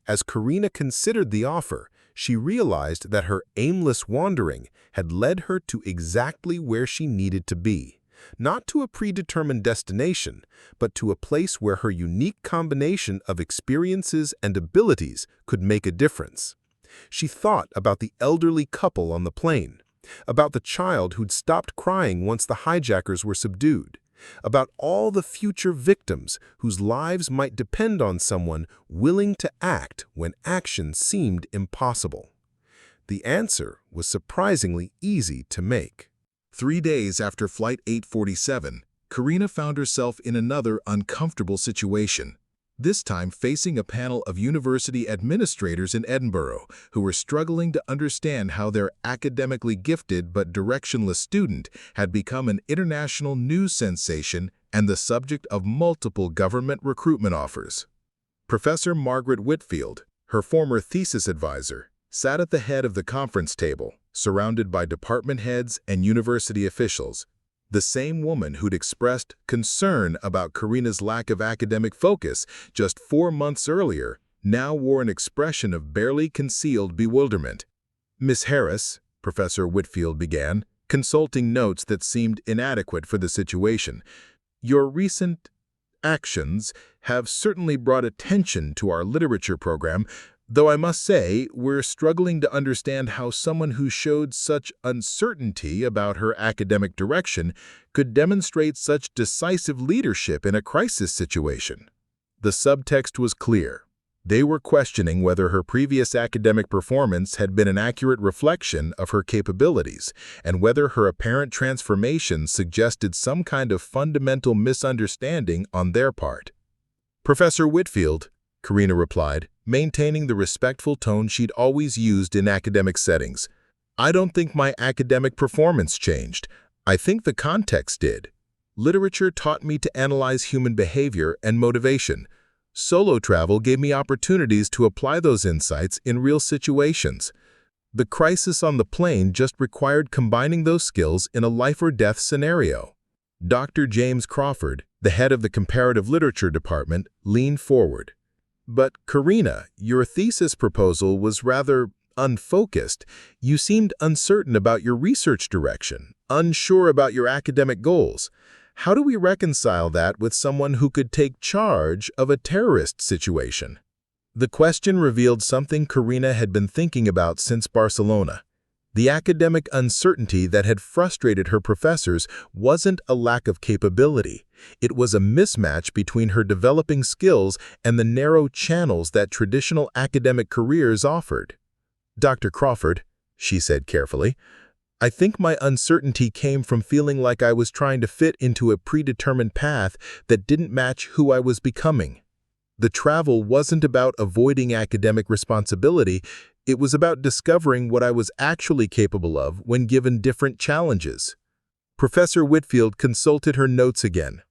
As Carina considered the offer, she realized that her aimless wandering had led her to exactly where she needed to be. Not to a predetermined destination, but to a place where her unique combination of experiences and abilities could make a difference. She thought about the elderly couple on the plane, about the child who'd stopped crying once the hijackers were subdued, about all the future victims whose lives might depend on someone willing to act when action seemed impossible. The answer was surprisingly easy to make. 3 days after Flight 847, Carina found herself in another uncomfortable situation, this time facing a panel of university administrators in Edinburgh who were struggling to understand how their academically gifted but directionless student had become an international news sensation and the subject of multiple government recruitment offers. Professor Margaret Whitfield, her former thesis advisor, sat at the head of the conference table, surrounded by department heads and university officials. The same woman who'd expressed concern about Carina's lack of academic focus just 4 months earlier now wore an expression of barely concealed bewilderment. "Miss Harris," Professor Whitfield began, consulting notes that seemed inadequate for the situation, "your recent actions have certainly brought attention to our literature program, though I must say we're struggling to understand how someone who showed such uncertainty about her academic direction could demonstrate such decisive leadership in a crisis situation." The subtext was clear. They were questioning whether her previous academic performance had been an accurate reflection of her capabilities, and whether her apparent transformation suggested some kind of fundamental misunderstanding on their part. "Professor Whitfield," Carina replied, maintaining the respectful tone she'd always used in academic settings, "I don't think my academic performance changed. I think the context did. Literature taught me to analyze human behavior and motivation. Solo travel gave me opportunities to apply those insights in real situations. The crisis on the plane just required combining those skills in a life-or-death scenario." Dr. James Crawford, the head of the Comparative Literature department, leaned forward. "But Carina, your thesis proposal was rather unfocused. You seemed uncertain about your research direction, unsure about your academic goals. How do we reconcile that with someone who could take charge of a terrorist situation?" The question revealed something Carina had been thinking about since Barcelona. The academic uncertainty that had frustrated her professors wasn't a lack of capability. It was a mismatch between her developing skills and the narrow channels that traditional academic careers offered. "Dr. Crawford," she said carefully, "I think my uncertainty came from feeling like I was trying to fit into a predetermined path that didn't match who I was becoming. The travel wasn't about avoiding academic responsibility, it was about discovering what I was actually capable of when given different challenges." Professor Whitfield consulted her notes again.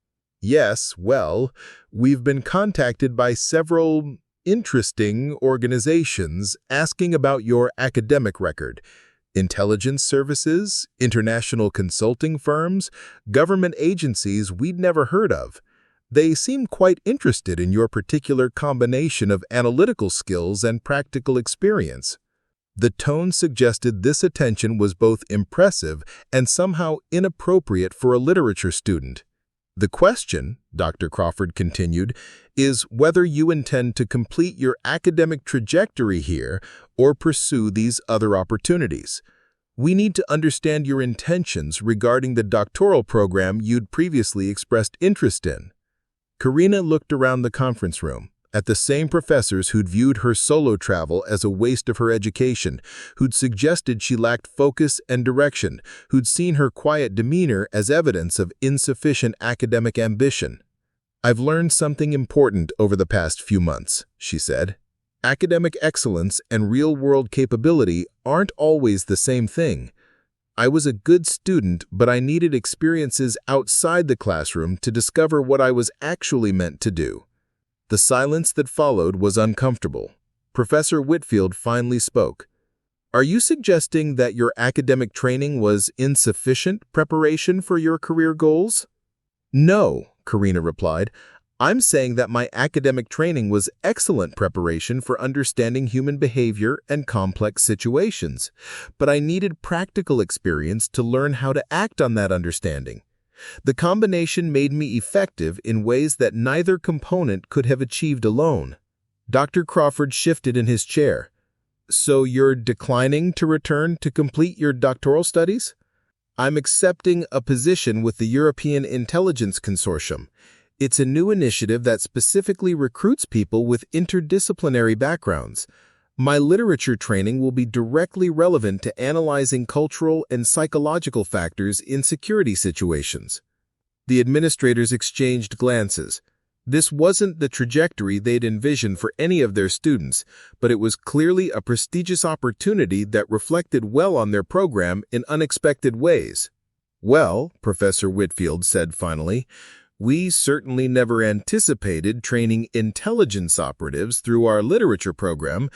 "Yes, well, we've been contacted by several interesting organizations asking about your academic record. Intelligence services, international consulting firms, government agencies we'd never heard of. They seem quite interested in your particular combination of analytical skills and practical experience." The tone suggested this attention was both impressive and somehow inappropriate for a literature student. "The question," Dr. Crawford continued, "is whether you intend to complete your academic trajectory here or pursue these other opportunities. We need to understand your intentions regarding the doctoral program you'd previously expressed interest in." Carina looked around the conference room, at the same professors who'd viewed her solo travel as a waste of her education, who'd suggested she lacked focus and direction, who'd seen her quiet demeanor as evidence of insufficient academic ambition. "I've learned something important over the past few months," she said. "Academic excellence and real-world capability aren't always the same thing. I was a good student, but I needed experiences outside the classroom to discover what I was actually meant to do." The silence that followed was uncomfortable. Professor Whitfield finally spoke. "Are you suggesting that your academic training was insufficient preparation for your career goals?" "No," Carina replied. "I'm saying that my academic training was excellent preparation for understanding human behavior and complex situations, but I needed practical experience to learn how to act on that understanding. The combination made me effective in ways that neither component could have achieved alone." Dr. Crawford shifted in his chair. "So you're declining to return to complete your doctoral studies?" "I'm accepting a position with the European Intelligence Consortium. It's a new initiative that specifically recruits people with interdisciplinary backgrounds. My literature training will be directly relevant to analyzing cultural and psychological factors in security situations." The administrators exchanged glances. This wasn't the trajectory they'd envisioned for any of their students, but it was clearly a prestigious opportunity that reflected well on their program in unexpected ways. "Well," Professor Whitfield said finally, "we certainly never anticipated training intelligence operatives through our literature program,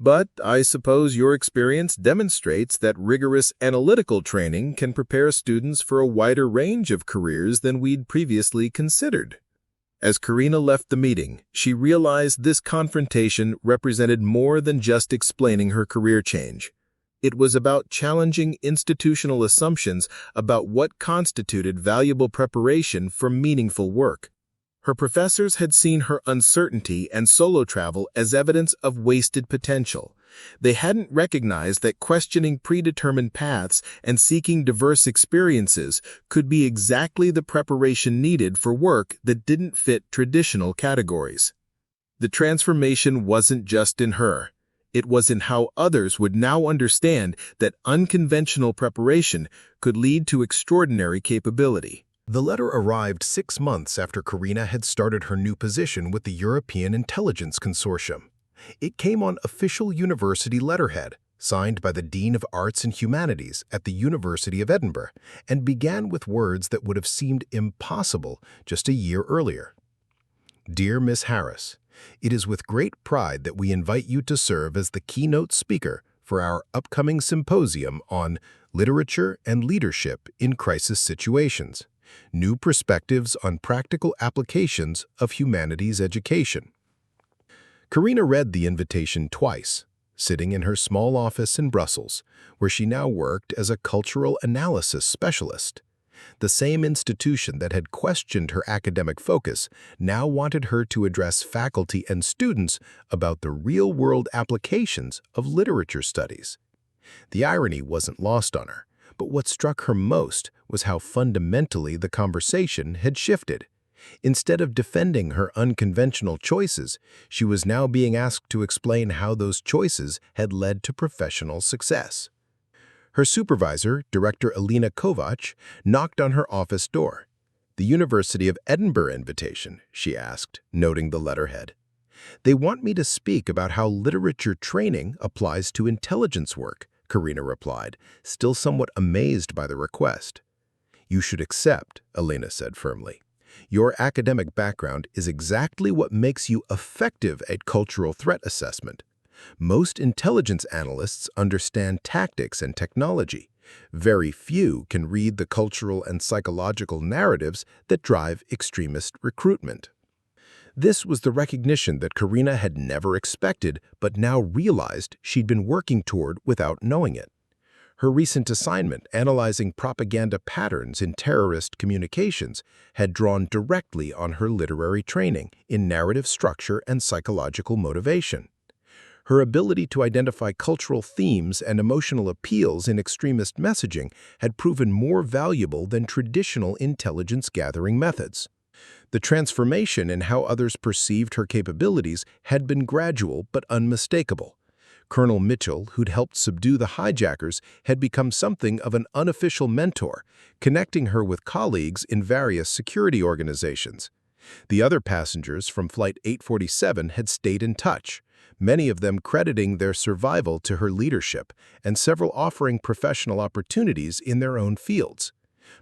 but I suppose your experience demonstrates that rigorous analytical training can prepare students for a wider range of careers than we'd previously considered." As Carina left the meeting, she realized this confrontation represented more than just explaining her career change. It was about challenging institutional assumptions about what constituted valuable preparation for meaningful work. Her professors had seen her uncertainty and solo travel as evidence of wasted potential. They hadn't recognized that questioning predetermined paths and seeking diverse experiences could be exactly the preparation needed for work that didn't fit traditional categories. The transformation wasn't just in her. It was in how others would now understand that unconventional preparation could lead to extraordinary capability. The letter arrived 6 months after Carina had started her new position with the European Intelligence Consortium. It came on official university letterhead, signed by the Dean of Arts and Humanities at the University of Edinburgh, and began with words that would have seemed impossible just a year earlier. "Dear Miss Harris, it is with great pride that we invite you to serve as the keynote speaker for our upcoming symposium on Literature and Leadership in Crisis Situations, New Perspectives on Practical Applications of Humanities Education." Carina read the invitation twice, sitting in her small office in Brussels, where she now worked as a cultural analysis specialist. The same institution that had questioned her academic focus now wanted her to address faculty and students about the real-world applications of literature studies. The irony wasn't lost on her, but what struck her most was how fundamentally the conversation had shifted. Instead of defending her unconventional choices, she was now being asked to explain how those choices had led to professional success. Her supervisor, Director Alina Kovac, knocked on her office door. "The University of Edinburgh invitation," she asked, noting the letterhead. "They want me to speak about how literature training applies to intelligence work," Carina replied, still somewhat amazed by the request. "You should accept," Alina said firmly. "Your academic background is exactly what makes you effective at cultural threat assessment. Most intelligence analysts understand tactics and technology. Very few can read the cultural and psychological narratives that drive extremist recruitment." This was the recognition that Carina had never expected, but now realized she'd been working toward without knowing it. Her recent assignment, analyzing propaganda patterns in terrorist communications, had drawn directly on her literary training in narrative structure and psychological motivation. Her ability to identify cultural themes and emotional appeals in extremist messaging had proven more valuable than traditional intelligence-gathering methods. The transformation in how others perceived her capabilities had been gradual but unmistakable. Colonel Mitchell, who'd helped subdue the hijackers, had become something of an unofficial mentor, connecting her with colleagues in various security organizations. The other passengers from Flight 847 had stayed in touch, many of them crediting their survival to her leadership, and several offering professional opportunities in their own fields.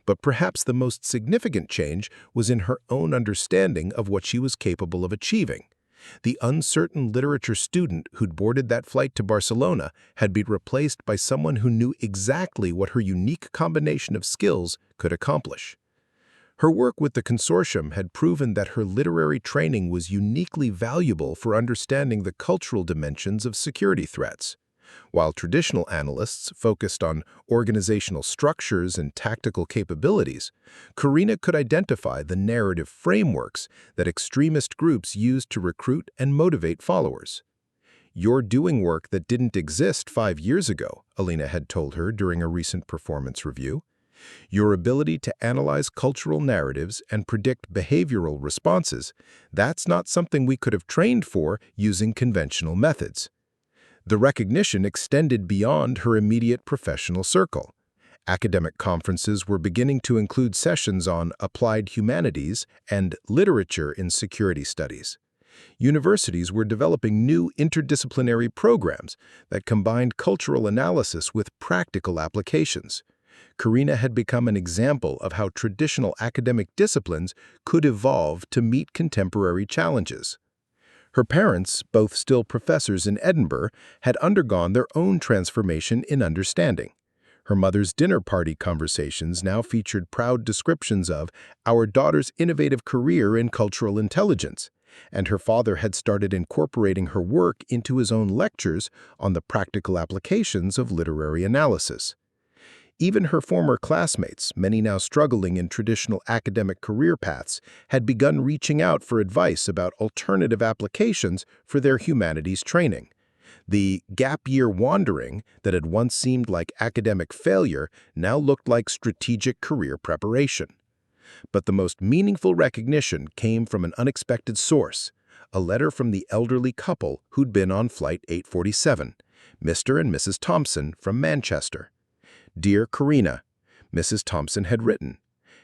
But perhaps the most significant change was in her own understanding of what she was capable of achieving. The uncertain literature student who'd boarded that flight to Barcelona had been replaced by someone who knew exactly what her unique combination of skills could accomplish. Her work with the consortium had proven that her literary training was uniquely valuable for understanding the cultural dimensions of security threats. While traditional analysts focused on organizational structures and tactical capabilities, Carina could identify the narrative frameworks that extremist groups used to recruit and motivate followers. "You're doing work that didn't exist 5 years ago," Alina had told her during a recent performance review. "Your ability to analyze cultural narratives and predict behavioral responses, that's not something we could have trained for using conventional methods." The recognition extended beyond her immediate professional circle. Academic conferences were beginning to include sessions on applied humanities and literature in security studies. Universities were developing new interdisciplinary programs that combined cultural analysis with practical applications. Carina had become an example of how traditional academic disciplines could evolve to meet contemporary challenges. Her parents, both still professors in Edinburgh, had undergone their own transformation in understanding. Her mother's dinner party conversations now featured proud descriptions of our daughter's innovative career in cultural intelligence, and her father had started incorporating her work into his own lectures on the practical applications of literary analysis. Even her former classmates, many now struggling in traditional academic career paths, had begun reaching out for advice about alternative applications for their humanities training. The gap year wandering that had once seemed like academic failure now looked like strategic career preparation. But the most meaningful recognition came from an unexpected source, a letter from the elderly couple who'd been on Flight 847, Mr. and Mrs. Thompson from Manchester. "Dear Carina," Mrs. Thompson had written,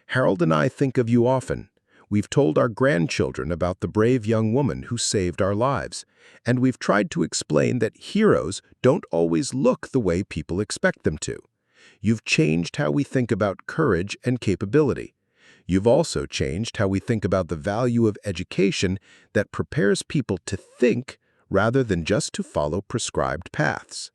"Harold and I think of you often. We've told our grandchildren about the brave young woman who saved our lives, and we've tried to explain that heroes don't always look the way people expect them to. You've changed how we think about courage and capability. You've also changed how we think about the value of education that prepares people to think rather than just to follow prescribed paths."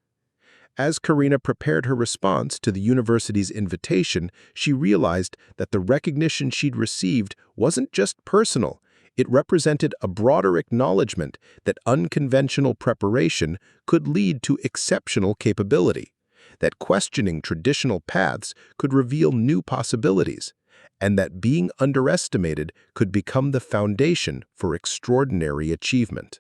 As Carina prepared her response to the university's invitation, she realized that the recognition she'd received wasn't just personal. It represented a broader acknowledgement that unconventional preparation could lead to exceptional capability. that questioning traditional paths could reveal new possibilities, and that being underestimated could become the foundation for extraordinary achievement.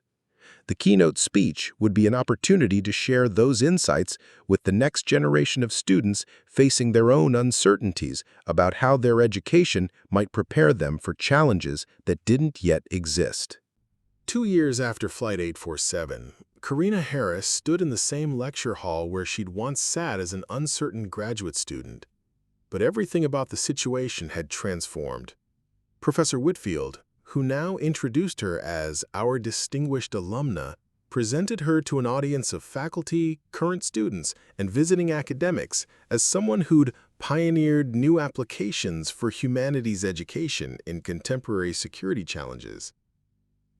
The keynote speech would be an opportunity to share those insights with the next generation of students facing their own uncertainties about how their education might prepare them for challenges that didn't yet exist. 2 years after Flight 847, Carina Harris stood in the same lecture hall where she'd once sat as an uncertain graduate student. But everything about the situation had transformed. Professor Whitfield, who now introduced her as our distinguished alumna, presented her to an audience of faculty, current students, and visiting academics as someone who'd pioneered new applications for humanities education in contemporary security challenges.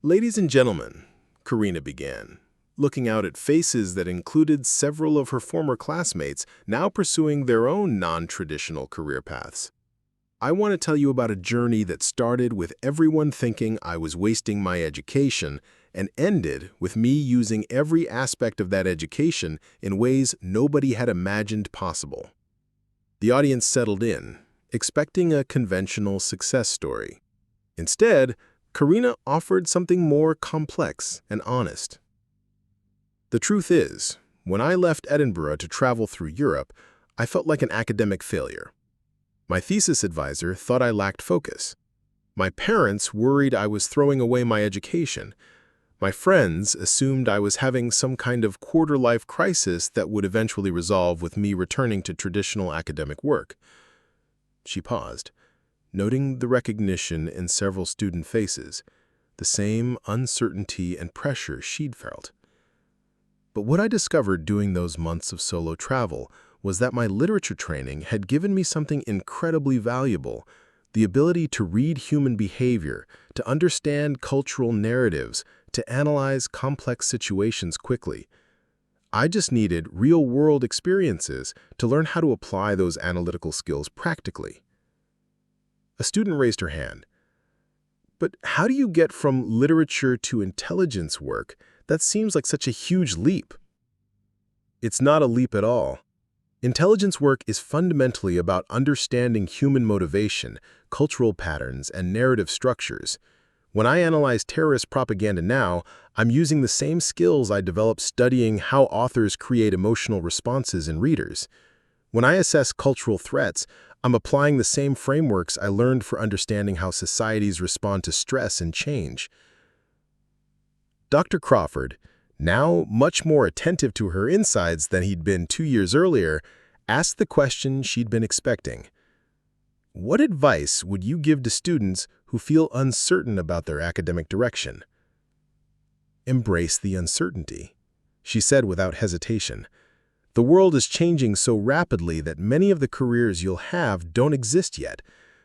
"Ladies and gentlemen," Carina began, looking out at faces that included several of her former classmates now pursuing their own non-traditional career paths. "I want to tell you about a journey that started with everyone thinking I was wasting my education and ended with me using every aspect of that education in ways nobody had imagined possible." The audience settled in, expecting a conventional success story. Instead, Carina offered something more complex and honest. "The truth is, when I left Edinburgh to travel through Europe, I felt like an academic failure. My thesis advisor thought I lacked focus. My parents worried I was throwing away my education. My friends assumed I was having some kind of quarter-life crisis that would eventually resolve with me returning to traditional academic work." She paused, noting the recognition in several student faces, the same uncertainty and pressure she'd felt. "But what I discovered during those months of solo travel was that my literature training had given me something incredibly valuable: the ability to read human behavior, to understand cultural narratives, to analyze complex situations quickly. I just needed real-world experiences to learn how to apply those analytical skills practically." A student raised her hand. "But how do you get from literature to intelligence work? That seems like such a huge leap." "It's not a leap at all. Intelligence work is fundamentally about understanding human motivation, cultural patterns, and narrative structures. When I analyze terrorist propaganda now, I'm using the same skills I developed studying how authors create emotional responses in readers. When I assess cultural threats, I'm applying the same frameworks I learned for understanding how societies respond to stress and change." Dr. Crawford, now much more attentive to her insides than he'd been 2 years earlier, asked the question she'd been expecting. "What advice would you give to students who feel uncertain about their academic direction?" "Embrace the uncertainty," she said without hesitation. "The world is changing so rapidly that many of the careers you'll have don't exist yet.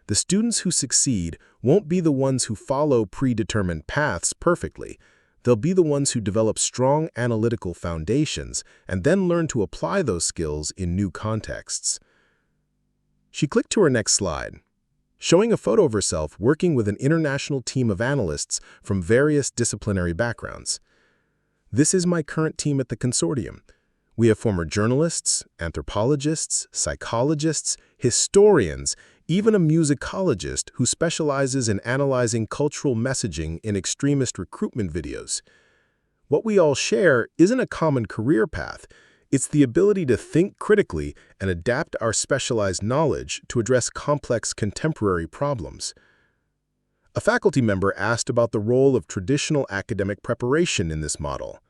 The students who succeed won't be the ones who follow predetermined paths perfectly. They'll be the ones who develop strong analytical foundations and then learn to apply those skills in new contexts." She clicked to her next slide, showing a photo of herself working with an international team of analysts from various disciplinary backgrounds. "This is my current team at the consortium. We have former journalists, anthropologists, psychologists, historians, even a musicologist who specializes in analyzing cultural messaging in extremist recruitment videos. What we all share isn't a common career path. It's the ability to think critically and adapt our specialized knowledge to address complex contemporary problems." A faculty member asked about the role of traditional academic preparation in this model.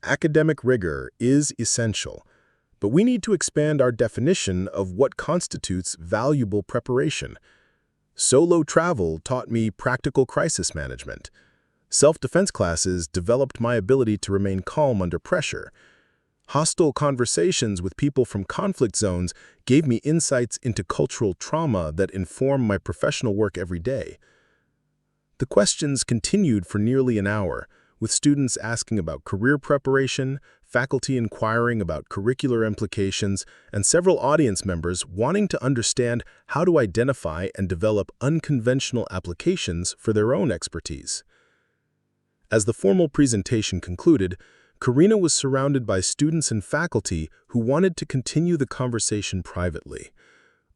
"Academic rigor is essential, but we need to expand our definition of what constitutes valuable preparation. Solo travel taught me practical crisis management. Self-defense classes developed my ability to remain calm under pressure. Hostile conversations with people from conflict zones gave me insights into cultural trauma that inform my professional work every day." The questions continued for nearly an hour, with students asking about career preparation, faculty inquiring about curricular implications, and several audience members wanting to understand how to identify and develop unconventional applications for their own expertise. As the formal presentation concluded, Carina was surrounded by students and faculty who wanted to continue the conversation privately.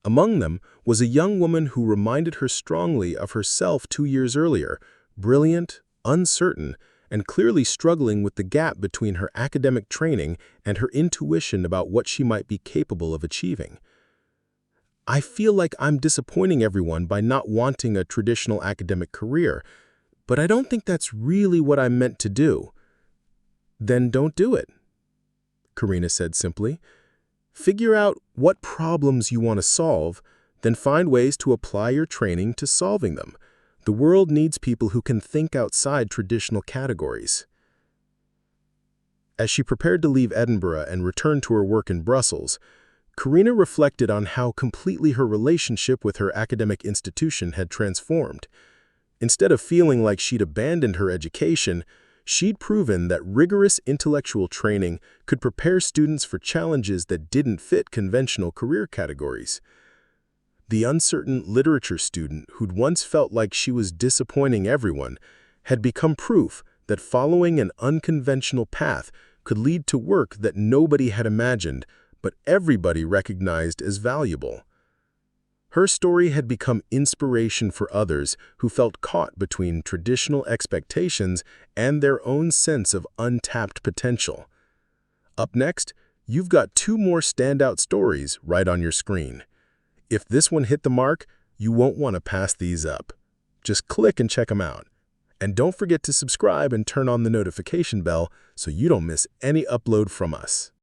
Among them was a young woman who reminded her strongly of herself 2 years earlier, brilliant, uncertain, and clearly struggling with the gap between her academic training and her intuition about what she might be capable of achieving. "I feel like I'm disappointing everyone by not wanting a traditional academic career, but I don't think that's really what I'm meant to do." "Then don't do it," Carina said simply. "Figure out what problems you want to solve, then find ways to apply your training to solving them. The world needs people who can think outside traditional categories." As she prepared to leave Edinburgh and return to her work in Brussels, Carina reflected on how completely her relationship with her academic institution had transformed. Instead of feeling like she'd abandoned her education, she'd proven that rigorous intellectual training could prepare students for challenges that didn't fit conventional career categories. The uncertain literature student who'd once felt like she was disappointing everyone had become proof that following an unconventional path could lead to work that nobody had imagined, but everybody recognized as valuable. Her story had become inspiration for others who felt caught between traditional expectations and their own sense of untapped potential. Up next, you've got 2 more standout stories right on your screen. If this one hit the mark, you won't want to pass these up. Just click and check them out. And don't forget to subscribe and turn on the notification bell so you don't miss any upload from us.